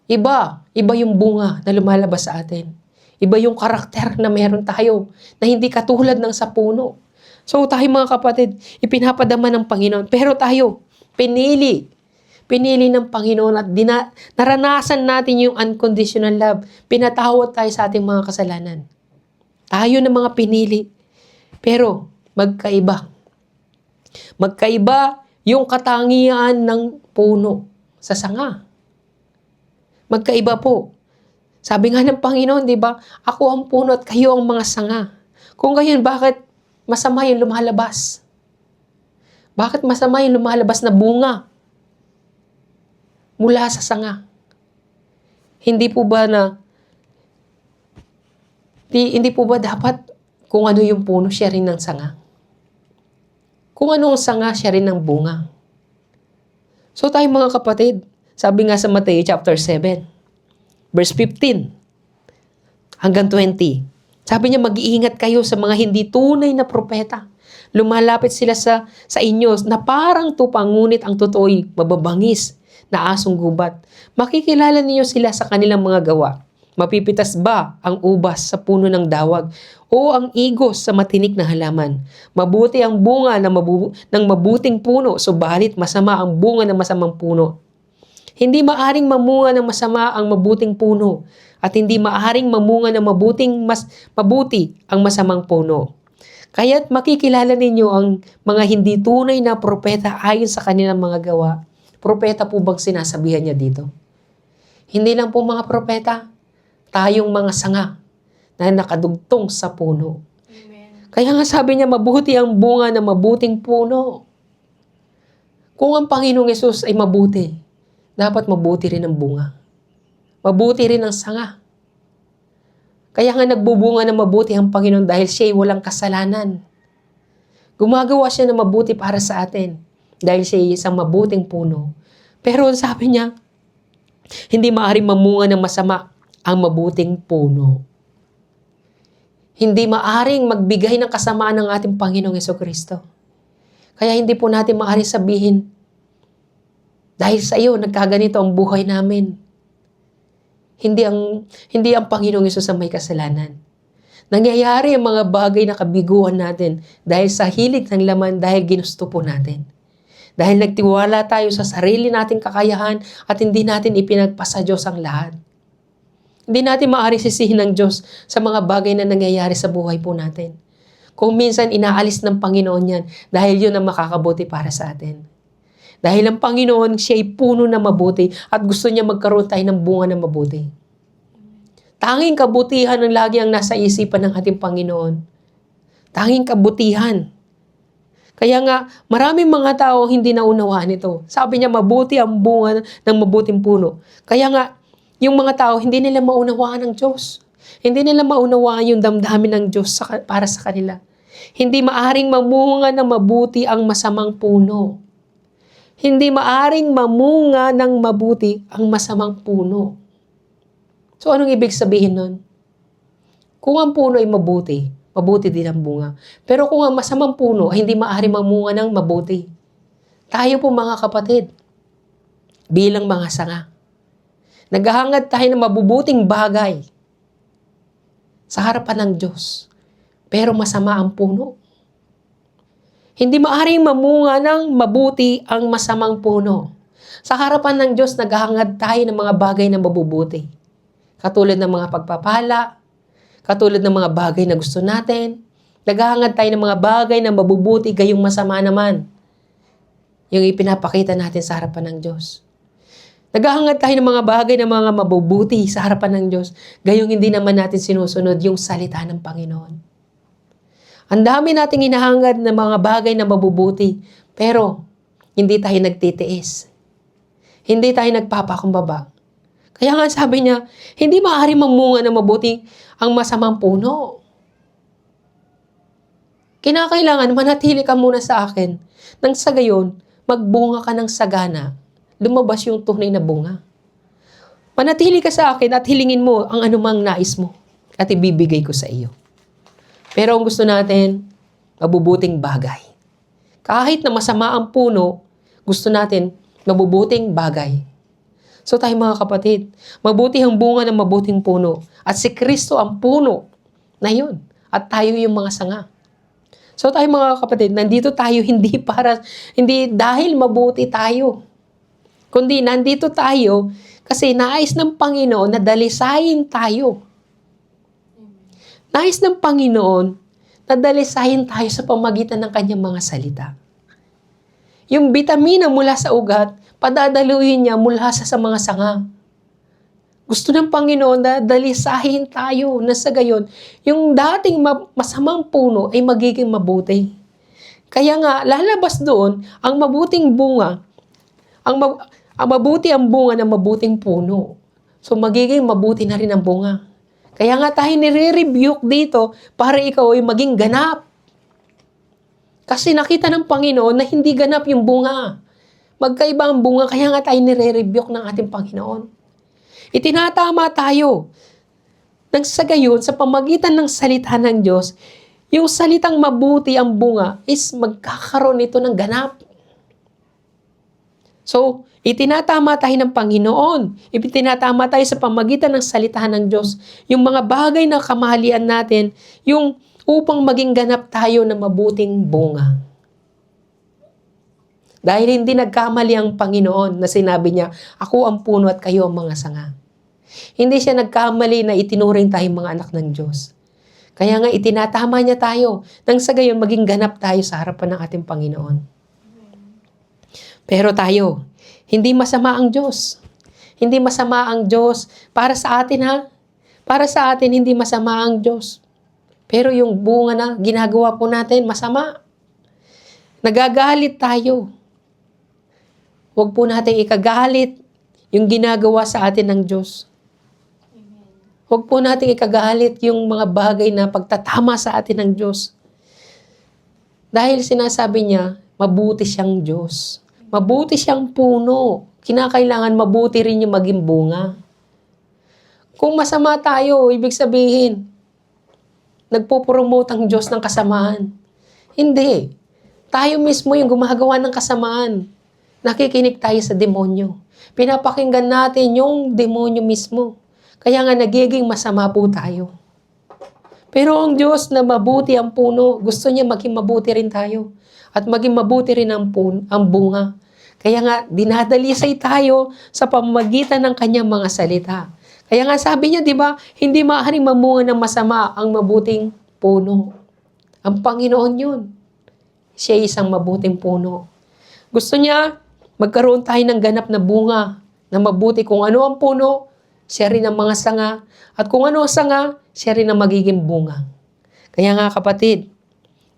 Iba yung bunga na lumalabas sa atin. Iba yung karakter na meron tayo na hindi katulad ng sa puno. So tayo mga kapatid, ipinapadama ng Panginoon. Pero tayo, pinili ng Panginoon at naranasan natin yung unconditional love. Pinatawad tayo sa ating mga kasalanan. Tayo na mga pinili. Pero magkaiba. Magkaiba yung katangian ng puno sa sanga. Magkaiba po. Sabi nga ng Panginoon, di ba? Ako ang puno at kayo ang mga sanga. Kung gayon, bakit masama yung lumalabas? Bakit masama yung lumalabas na bunga mula sa sanga? Hindi po ba dapat kung ano yung puno, siya rin ng sanga? Kung ano ang sanga, siya rin ng bunga. So tayo mga kapatid, sabi nga sa Mateo chapter 7, verse 15 hanggang 20. Sabi niya, mag-iingat kayo sa mga hindi tunay na propeta. Lumalapit sila sa inyo na parang tupang, ngunit ang totoo'y mababangis na asong gubat. Makikilala niyo sila sa kanilang mga gawa. Mapipitas ba ang ubas sa puno ng dawag o ang igos sa matinik na halaman? Mabuti ang bunga ng mabuting puno, subalit masama ang bunga ng masamang puno. Hindi maaring mamunga ng masama ang mabuting puno at hindi maaring mamunga ng mabuti ang masamang puno. Kaya't makikilala ninyo ang mga hindi tunay na propeta ayon sa kanilang mga gawa. Propeta po bang sinasabihan niya dito? Hindi lang po mga propeta, tayong mga sanga na nakadugtong sa puno. Amen. Kaya nga sabi niya, mabuti ang bunga ng mabuting puno. Kung ang Panginoong Yesus ay mabuti, dapat mabuti rin ang bunga. Mabuti rin ang sanga. Kaya nga nagbubunga na mabuti ang Panginoon dahil siya ay walang kasalanan. Gumagawa siya na mabuti para sa atin dahil siya ay isang mabuting puno. Pero sabi niya, hindi maaaring mamunga ng masama ang mabuting puno. Hindi maaaring magbigay ng kasamaan ng ating Panginoong Jesucristo. Kaya hindi po natin maaaring sabihin, dahil sa iyo, nagkaganito ang buhay namin. Hindi ang Panginoong Yesus ang may kasalanan. Nangyayari ang mga bagay na kabiguan natin dahil sa hilig ng laman, dahil ginusto po natin. Dahil nagtiwala tayo sa sarili nating kakayahan at hindi natin ipinagpasa Diyos ang lahat. Hindi natin maaaring sisihin ng Diyos sa mga bagay na nangyayari sa buhay po natin. Kung minsan inaalis ng Panginoon yan dahil yun ang makakabuti para sa atin. Dahil ang Panginoon, siya ay puno na mabuti at gusto niya magkaroon tayo ng bunga na mabuti. Tanging kabutihan ang lagi ang nasa isipan ng ating Panginoon. Tanging kabutihan. Kaya nga, maraming mga tao hindi naunawaan ito. Sabi niya, mabuti ang bunga ng mabuting puno. Kaya nga, yung mga tao, hindi nila maunawaan ang Diyos. Hindi nila maunawaan yung damdamin ng Diyos para sa kanila. Hindi maaring mamunga ng mabuti ang masamang puno. Hindi maaring mamunga ng mabuti ang masamang puno. So, anong ibig sabihin nun? Kung ang puno ay mabuti, mabuti din ang bunga. Pero kung ang masamang puno ay hindi maaring mamunga ng mabuti, tayo po mga kapatid, bilang mga sanga, naghahangad tayo ng mabubuting bagay sa harapan ng Diyos. Pero masama ang puno. Hindi maaring mamunga ng mabuti ang masamang puno. Sa harapan ng Diyos, naghahangad tayo ng mga bagay na mabubuti. Katulad ng mga pagpapala, katulad ng mga bagay na gusto natin. Naghahangad tayo ng mga bagay na mabubuti, gayong masama naman. Yung ipinapakita natin sa harapan ng Diyos. Naghahangad tayo ng mga bagay na mga mabubuti sa harapan ng Diyos, gayong hindi naman natin sinusunod yung salita ng Panginoon. Ang dami nating hinahangad ng mga bagay na mabubuti, pero hindi tayo nagtitiis. Hindi tayo nagpapakumbaba. Kaya nga sabi niya, hindi maaari mamunga ng mabuti ang masamang puno. Kinakailangan manatili ka muna sa akin. Nang sa gayon, magbunga ka ng sagana. Lumabas yung tunay na bunga. Manatili ka sa akin at hilingin mo ang anumang nais mo at ibibigay ko sa iyo. Pero ang gusto natin, mabubuting bagay. Kahit na masama ang puno, gusto natin mabubuting bagay. So tayo mga kapatid, mabuti ang bunga ng mabuting puno. At si Kristo ang puno na yun. At tayo yung mga sanga. So tayo mga kapatid, nandito tayo hindi dahil mabuti tayo. Kundi nandito tayo kasi nais ng Panginoon na dalisayin tayo. Nais ng Panginoon na dalisayin tayo sa pamagitan ng kanyang mga salita. Yung bitamina mula sa ugat, padadaluin niya mula sa mga sanga. Gusto ng Panginoon na dalisahin tayo na sa gayon, yung dating masamang puno ay magiging mabuti. Kaya nga, lalabas doon ang mabuting bunga, ang mabuti ang bunga ng mabuting puno. So magiging mabuti na rin ang bunga. Kaya nga tayo nire-rebuke dito para ikaw ay maging ganap. Kasi nakita ng Panginoon na hindi ganap yung bunga. Magkaiba ang bunga, kaya nga tayo nire-rebuke ng ating Panginoon. Itinatama tayo. Nang sa gayon, sa pamagitan ng salita ng Diyos, yung salitang mabuti ang bunga is magkakaroon ito ng ganap. So, itinatama tayo ng Panginoon. Itinatama tayo sa pamagitan ng salita ng Diyos. Yung mga bagay na kamalian natin, yung upang maging ganap tayo ng mabuting bunga. Dahil hindi nagkamali ang Panginoon na sinabi niya, ako ang puno at kayo ang mga sanga. Hindi siya nagkamali na itinuring tayong mga anak ng Diyos. Kaya nga itinatama niya tayo nang sa gayon maging ganap tayo sa harapan ng ating Panginoon. Pero tayo, hindi masama ang Diyos. Hindi masama ang Diyos. Para sa atin ha? Para sa atin, hindi masama ang Diyos. Pero yung bunga na ginagawa po natin, masama. Nagagalit tayo. Huwag po natin ikagalit yung ginagawa sa atin ng Diyos. Huwag po natin ikagalit yung mga bagay na pagtatama sa atin ng Diyos. Dahil sinasabi niya, mabuti siyang Diyos. Mabuti siyang puno. Kinakailangan mabuti rin yung maging bunga. Kung masama tayo, ibig sabihin, nagpo-promote ang Diyos ng kasamaan. Hindi. Tayo mismo yung gumagawa ng kasamaan. Nakikinig tayo sa demonyo. Pinapakinggan natin yung demonyo mismo. Kaya nga nagiging masama po tayo. Pero ang Diyos na mabuti ang puno, gusto niya maging mabuti rin tayo. At maging mabuti rin ang bunga. Kaya nga, dinadalisay tayo sa pamamagitan ng kanyang mga salita. Kaya nga sabi niya, di ba, hindi maaaring mamunga ng masama ang mabuting puno. Ang Panginoon yun. Siya isang mabuting puno. Gusto niya, magkaroon tayo ng ganap na bunga na mabuti. Kung ano ang puno, siya rin ang mga sanga. At kung ano ang sanga, siya rin ang magiging bunga. Kaya nga kapatid,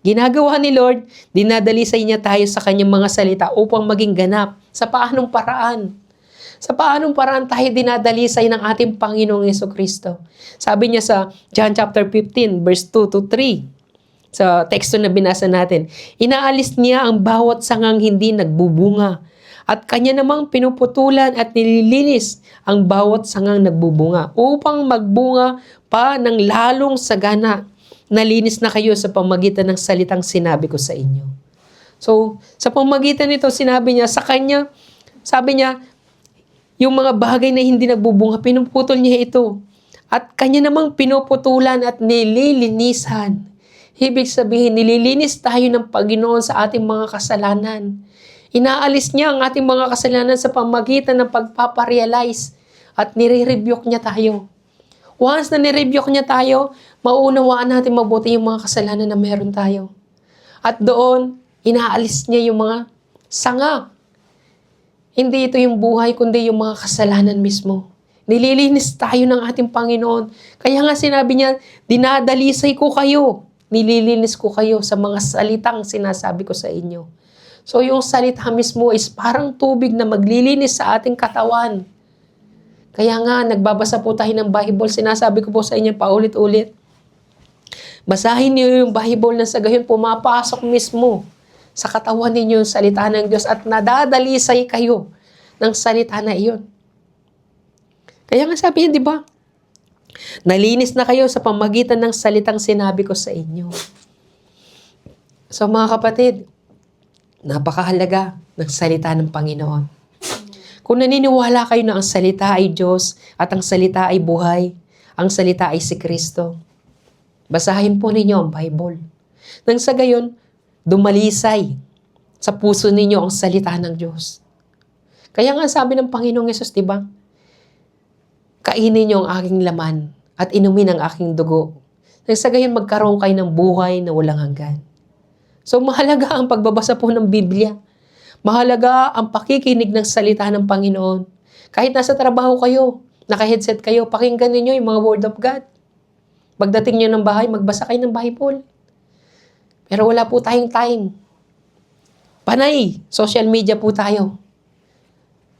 ginagawa ni Lord, dinadalisay niya tayo sa kanyang mga salita upang maging ganap. Sa paanong paraan? Sa paanong paraan tayo dinadalisay ng ating Panginoong Jesucristo? Sabi niya sa John chapter 15, verse 2 to 3. Sa teksto na binasa natin, inaalis niya ang bawat sangang hindi nagbubunga. At kanya namang pinuputulan at nililinis ang bawat sangang nagbubunga upang magbunga pa ng lalong sagana. Nalinis na kayo sa pamagitan ng salitang sinabi ko sa inyo. So, sa pamagitan nito, sinabi niya sa kanya, sabi niya, yung mga bagay na hindi nagbubunga, pinuputol niya ito. At kanya namang pinuputulan at nililinisan. Ibig sabihin, nililinis tayo ng Panginoon sa ating mga kasalanan. Inaalis niya ang ating mga kasalanan sa pamagitan ng pagpaparealize at nire-rebuke niya tayo. Once na nire-rebuke niya tayo, mauunawaan natin mabuti yung mga kasalanan na meron tayo. At doon, inaalis niya yung mga sanga. Hindi ito yung buhay, kundi yung mga kasalanan mismo. Nililinis tayo ng ating Panginoon. Kaya nga sinabi niya, dinadalisay ko kayo. Nililinis ko kayo sa mga salitang sinasabi ko sa inyo. So yung salita mismo is parang tubig na maglilinis sa ating katawan. Kaya nga, nagbabasa po tayo ng Bible. Sinasabi ko po sa inyo paulit-ulit. Basahin niyo yung Bible na sa gayon pumapasok mismo sa katawan ninyo yung salita ng Diyos at nadadalisay kayo ng salita na iyon. Kaya nga sabi niya, di ba? Nalinis na kayo sa pamagitan ng salitang sinabi ko sa inyo. So mga kapatid, napakahalaga ng salita ng Panginoon. Kung naniniwala kayo na ang salita ay Diyos at ang salita ay buhay, ang salita ay si Kristo, basahin po ninyo ang Bible. Nang sa gayon, dumalisay sa puso ninyo ang salita ng Diyos. Kaya nga sabi ng Panginoong Yesus, di ba? Kainin niyo ang aking laman at inumin ang aking dugo. Nang sa gayon, magkaroon kayo ng buhay na walang hanggan. So, mahalaga ang pagbabasa po ng Biblia. Mahalaga ang pakikinig ng salita ng Panginoon. Kahit nasa trabaho kayo, naka-headset kayo, pakinggan niyo yung mga Word of God. Pagdating niyo ng bahay, magbasa kayo ng Bible. Pero wala po tayong time. Panay, social media po tayo.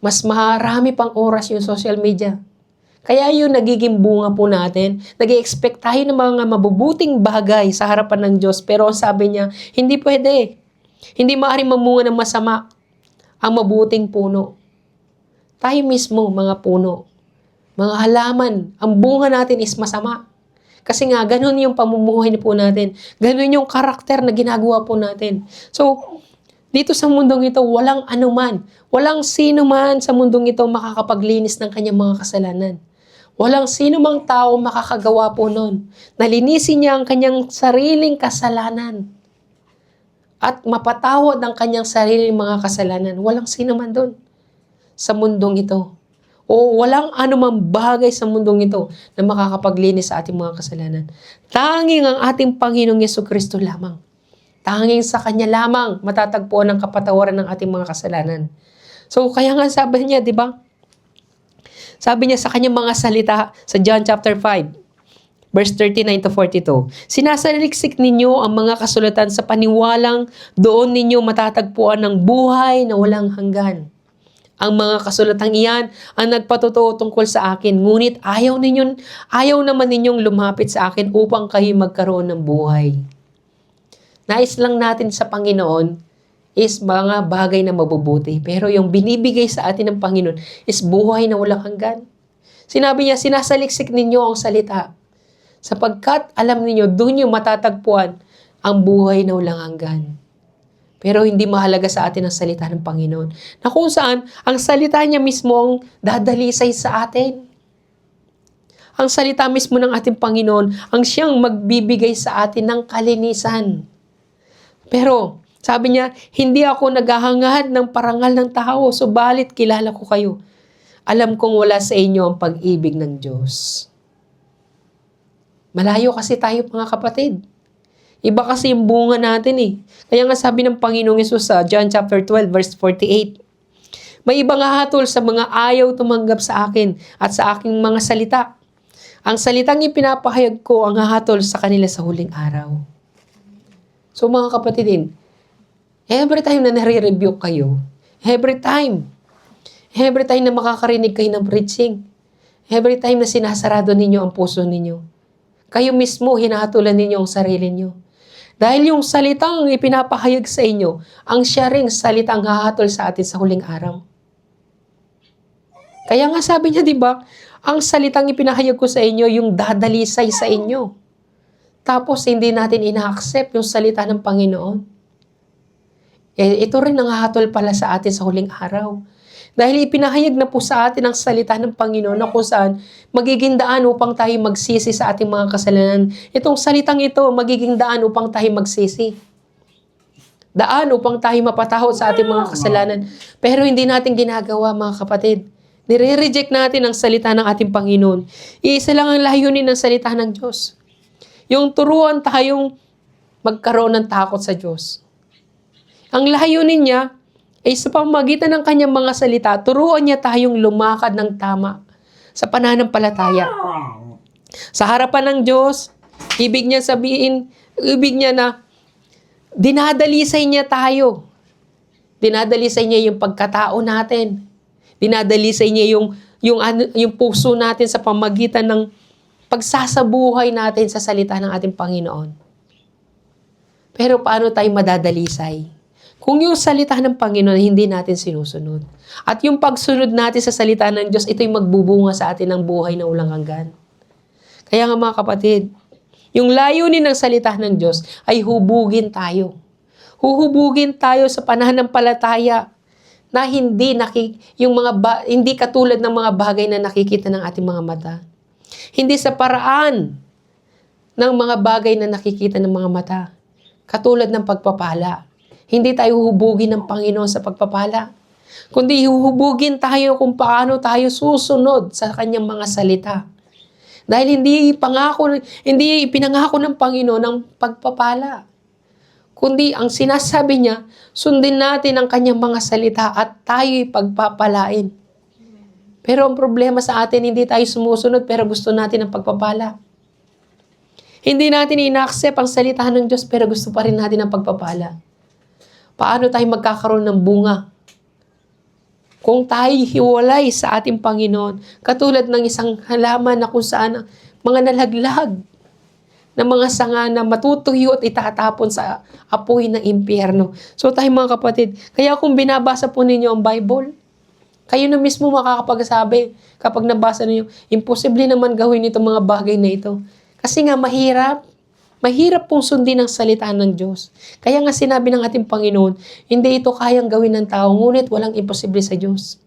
Mas marami pang oras yung social media. Kaya yun nagiging bunga po natin. Nag-i-expect tayo ng mga mabubuting bagay sa harapan ng Diyos. Pero sabi niya, hindi pwede. Hindi maaaring mamunga ng masama ang mabuting puno. Tayo mismo, mga puno, mga halaman, ang bunga natin is masama. Kasi nga, ganun yung pamumuhay po natin. Ganun yung karakter na ginagawa po natin. So, dito sa mundong ito, walang anuman, walang sino man sa mundong ito makakapaglinis ng kanyang mga kasalanan. Walang sino mang tao makakagawa po nun. Nalinisin niya ang kanyang sariling kasalanan. At mapatawad ang kanyang sariling mga kasalanan. Walang sino man doon sa mundong ito. O walang anumang bagay sa mundong ito na makakapaglinis sa ating mga kasalanan. Tanging ang ating Panginoong Jesucristo lamang. Tanging sa Kanya lamang matatagpuan ang kapatawaran ng ating mga kasalanan. So kaya nga sabi niya, di ba? Sabi niya sa kanyang mga salita sa John chapter 5, verse 39 to 42. Sinasaliksik ninyo ang mga kasulatan sa paniwalang doon ninyo matatagpuan ng buhay na walang hanggan. Ang mga kasulatang iyan ang nagpatotoo tungkol sa akin, ngunit ayaw naman ninyong lumapit sa akin upang kayo magkaroon ng buhay. Nais lang natin sa Panginoon is mga bagay na mabubuti. Pero yung binibigay sa atin ng Panginoon is buhay na walang hanggan. Sinabi niya, sinasaliksik ninyo ang salita. Sapagkat alam ninyo, doon nyo matatagpuan ang buhay na walang hanggan. Pero hindi mahalaga sa atin ang salita ng Panginoon. Na kung saan, ang salita niya mismo ang dadalisay sa atin. Ang salita mismo ng ating Panginoon, ang siyang magbibigay sa atin ng kalinisan. Pero, sabi niya, hindi ako naghahangad ng parangal ng tao, subalit kilala ko kayo. Alam kong wala sa inyo ang pag-ibig ng Diyos. Malayo kasi tayo mga kapatid. Iba kasi yung bunga natin eh. Kaya nga sabi ng Panginoong Hesus sa John chapter 12 verse 48, may ibang hahatol sa mga ayaw tumanggap sa akin at sa aking mga salita. Ang salitang ipinapahayag ko ang hahatol sa kanila sa huling araw. So mga kapatid, every time na nare-rebuke kayo, every time na makakarinig kayo ng preaching, every time na sinasarado ninyo ang puso ninyo, kayo mismo hinahatulan ninyo ang sarili ninyo. Dahil yung salitang ipinapahayag sa inyo, ang siya ring salitang hahatol sa atin sa huling araw. Kaya nga sabi niya, di ba, ang salitang ipinahayag ko sa inyo, yung dadalisay sa inyo. Tapos hindi natin ina-accept yung salita ng Panginoon. Ito rin ang hahatol pala sa atin sa huling araw. Dahil ipinahayag na po sa atin ang salita ng Panginoon na kung saan magiging daan upang tayo magsisi sa ating mga kasalanan. Itong salitang ito, magiging daan upang tayo magsisi. Daan upang tayo mapatawad sa ating mga kasalanan. Pero hindi natin ginagawa, mga kapatid. Nire-reject natin ang salita ng ating Panginoon. Iisa lang ang layunin ng salita ng Diyos. Yung turuan tayong magkaroon ng takot sa Diyos. Ang layunin niya ay sa pamamagitan ng kanyang mga salita, turuan niya tayong lumakad ng tama sa pananampalataya. Sa harapan ng Diyos, ibig niya na dinadalisay niya tayo. Dinadalisay niya yung pagkatao natin. Dinadalisay niya yung puso natin sa pamamagitan ng pagsasabuhay natin sa salita ng ating Panginoon. Pero paano tayo madadalisay? Kung yung salita ng Panginoon hindi natin sinusunod. At yung pagsunod natin sa salita ng Diyos, ito'y magbubunga sa atin ng buhay na walang hanggan. Kaya nga mga kapatid, yung layunin ng salita ng Diyos ay hubugin tayo. Huhubugin tayo sa pananampalataya na hindi katulad ng mga bagay na nakikita ng ating mga mata. Hindi sa paraan ng mga bagay na nakikita ng mga mata. Katulad ng pagpapala. Hindi tayo huhubugin ng Panginoon sa pagpapala. Kundi huhubugin tayo kung paano tayo susunod sa kanyang mga salita. Dahil hindi ipinangako ng Panginoon ang pagpapala. Kundi ang sinasabi niya, sundin natin ang kanyang mga salita at tayo'y pagpapalain. Pero ang problema sa atin, hindi tayo sumusunod pero gusto natin ang pagpapala. Hindi natin ina-accept ang salita ng Diyos pero gusto pa rin natin ang pagpapala. Paano tayo magkakaroon ng bunga? Kung tayo hiwalay sa ating Panginoon, katulad ng isang halaman na kung saan mga nalaglag na mga sanga na matutuyo at itatapon sa apoy ng impyerno. So tayo mga kapatid, kaya kung binabasa po ninyo ang Bible, kayo na mismo makakapagsabi kapag nabasa ninyo, imposible naman gawin itong mga bagay na ito. Kasi nga mahirap. Mahirap pong sundin ang salita ng Diyos. Kaya nga sinabi ng ating Panginoon, hindi ito kayang gawin ng tao, ngunit walang imposible sa Diyos.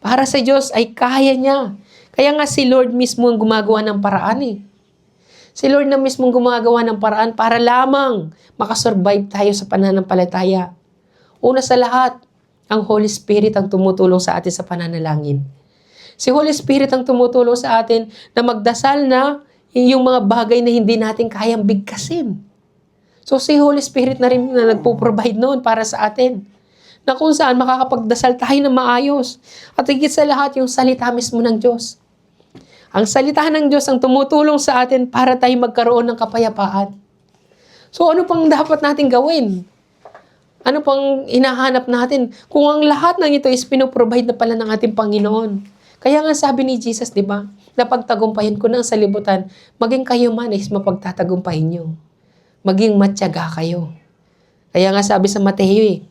Para sa Diyos ay kaya niya. Kaya nga si Lord mismo ang gumagawa ng paraan eh. Si Lord na mismo ang gumagawa ng paraan para lamang makasurvive tayo sa pananampalataya. Una sa lahat, ang Holy Spirit ang tumutulong sa atin sa pananalangin. Si Holy Spirit ang tumutulong sa atin na magdasal na yung mga bagay na hindi natin kayang bigkasin. So si Holy Spirit na rin na nagpo-provide noon para sa atin. Na kung saan makakapagdasal tayo na maayos. At higit sa lahat yung salita mismo ng Diyos. Ang salita ng Diyos ang tumutulong sa atin para tayo magkaroon ng kapayapaan. So ano pang dapat natin gawin? Ano pang hinahanap natin? Kung ang lahat ng ito is pinoprovide na pala ng ating Panginoon. Kaya nga sabi ni Jesus, di ba? Napagtagumpayan ko ng salibutan, maging kayo man is mapagtatagumpahin nyo. Maging matyaga kayo. Kaya nga sabi sa Mateo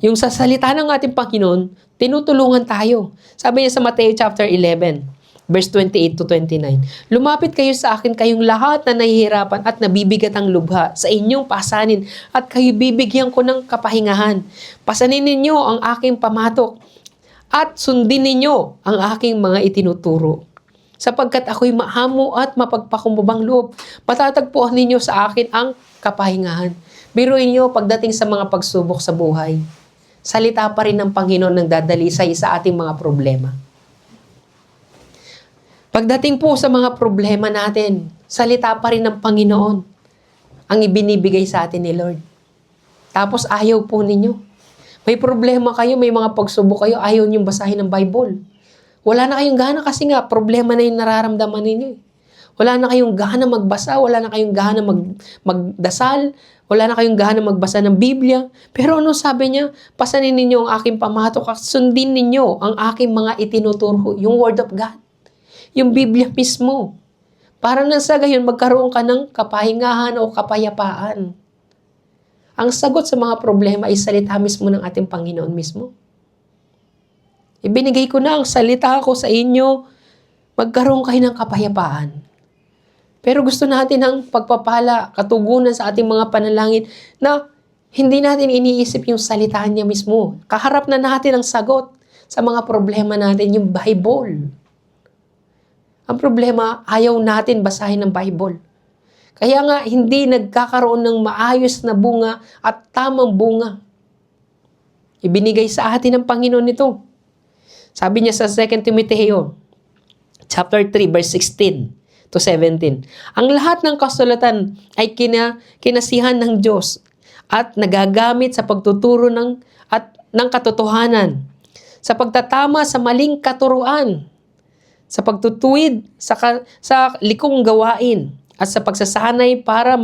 yung sa salita ng ating Panginoon, tinutulungan tayo. Sabi niya sa Mateo chapter 11, verse 28 to 29, lumapit kayo sa akin kayong lahat na nahihirapan at nabibigat ang lubha sa inyong pasanin at kayo bibigyan ko ng kapahingahan. Pasanin ninyo ang aking pamatok at sundin ninyo ang aking mga itinuturo. Sapagkat ako'y mahamo at mapagpakumbabang loob, matatagpuan ninyo sa akin ang kapahingahan. Biruin nyo pagdating sa mga pagsubok sa buhay. Salita pa rin ng Panginoon ng dadalisay sa ating mga problema. Pagdating po sa mga problema natin, salita pa rin ng Panginoon ang ibinibigay sa atin ni Lord. Tapos ayaw po ninyo. May problema kayo, may mga pagsubok kayo, ayaw niyong basahin ng Bible. Wala na kayong gana kasi nga, problema na yung nararamdaman ninyo. Wala na kayong gana magbasa, wala na kayong gana magdasal, wala na kayong gana magbasa ng Biblia. Pero ano sabi niya? Pasanin ninyo ang aking pamatok at sundin ninyo ang aking mga itinuturo, yung Word of God. Yung Biblia mismo. Para na sa gayon, magkaroon ka ng kapahingahan o kapayapaan. Ang sagot sa mga problema ay salita mismo ng ating Panginoon mismo. Ibinigay ko na ang salita ko sa inyo, magkaroon kayo ng kapayapaan. Pero gusto natin ng pagpapala, katugunan sa ating mga panalangin na hindi natin iniisip yung salita niya mismo. Kaharap na natin ang sagot sa mga problema natin, yung Bible. Ang problema, ayaw natin basahin ng Bible. Kaya nga, hindi nagkakaroon ng maayos na bunga at tamang bunga. Ibinigay sa atin ng Panginoon ito. Sabi niya sa 2 Timoteo, chapter 3, verse 16 to 17. Ang lahat ng kasulatan ay kinasihan ng Diyos at nagagamit sa pagtuturo ng katotohanan, sa pagtatama sa maling katuruan, sa pagtutuwid sa likong gawain, at sa pagsasanay para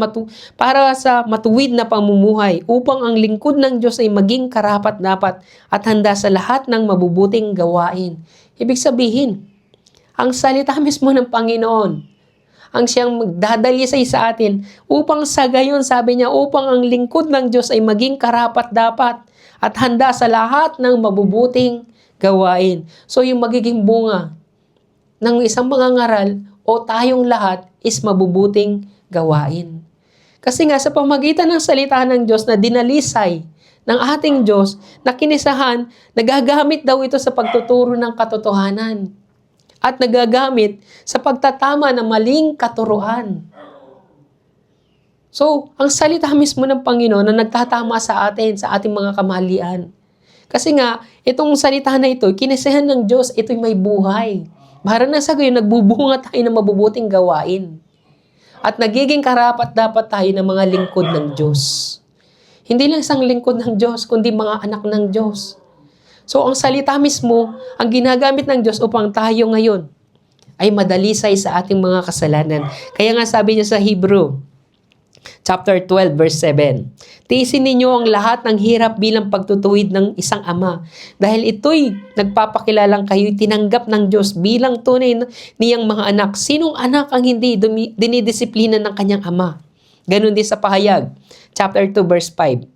sa matuwid na pamumuhay upang ang lingkod ng Diyos ay maging karapat-dapat at handa sa lahat ng mabubuting gawain. Ibig sabihin, ang salita mismo ng Panginoon, ang siyang magdadalisay sa atin upang sa gayon, sabi niya, upang ang lingkod ng Diyos ay maging karapat-dapat at handa sa lahat ng mabubuting gawain. So yung magiging bunga ng isang mangangaral o tayong lahat is mabubuting gawain. Kasi nga sa pamagitan ng salita ng Diyos na dinalisay ng ating Diyos, na kinisahan, nagagamit daw ito sa pagtuturo ng katotohanan at nagagamit sa pagtatama ng maling katuruan. So, ang salita mismo ng Panginoon na nagtatama sa atin, sa ating mga kamalian. Kasi nga, itong salita na ito, kinisahan ng Diyos, ito'y may buhay. Para na sa gayon, nagbubunga tayo ng mabubuting gawain. At nagiging karapat-dapat tayo ng mga lingkod ng Diyos. Hindi lang isang lingkod ng Diyos, kundi mga anak ng Diyos. So, ang salita mismo, ang ginagamit ng Diyos upang tayo ngayon ay madalisay sa ating mga kasalanan. Kaya nga sabi niya sa Hebrew, chapter 12, verse 7, tiisin ninyo ang lahat ng hirap bilang pagtutuwid ng isang ama. Dahil ito'y nagpapakilalang kayo'y tinanggap ng Diyos bilang tunay niyang mga anak. Sinong anak ang hindi dinidisiplina ng kanyang ama? Ganon din sa pahayag, chapter 2, verse 5.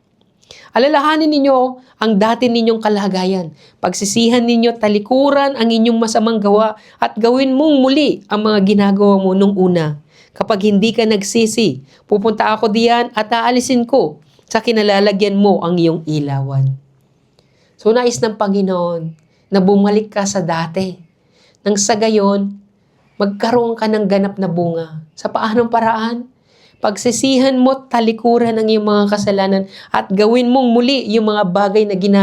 Alalahanin ninyo ang dati ninyong kalagayan. Pagsisihan ninyo, talikuran ang inyong masamang gawa at gawin mong muli ang mga ginagawa mo nung una. Kapag hindi ka nagsisi, pupunta ako diyan at aalisin ko sa kinalalagyan mo ang iyong ilawan. So nais ng Panginoon na bumalik ka sa dati. Nang sa gayon, magkaroon ka ng ganap na bunga. Sa paanong paraan? Pagsisihan mo, talikuran ang iyong mga kasalanan at gawin mong muli yung mga bagay na ginagawa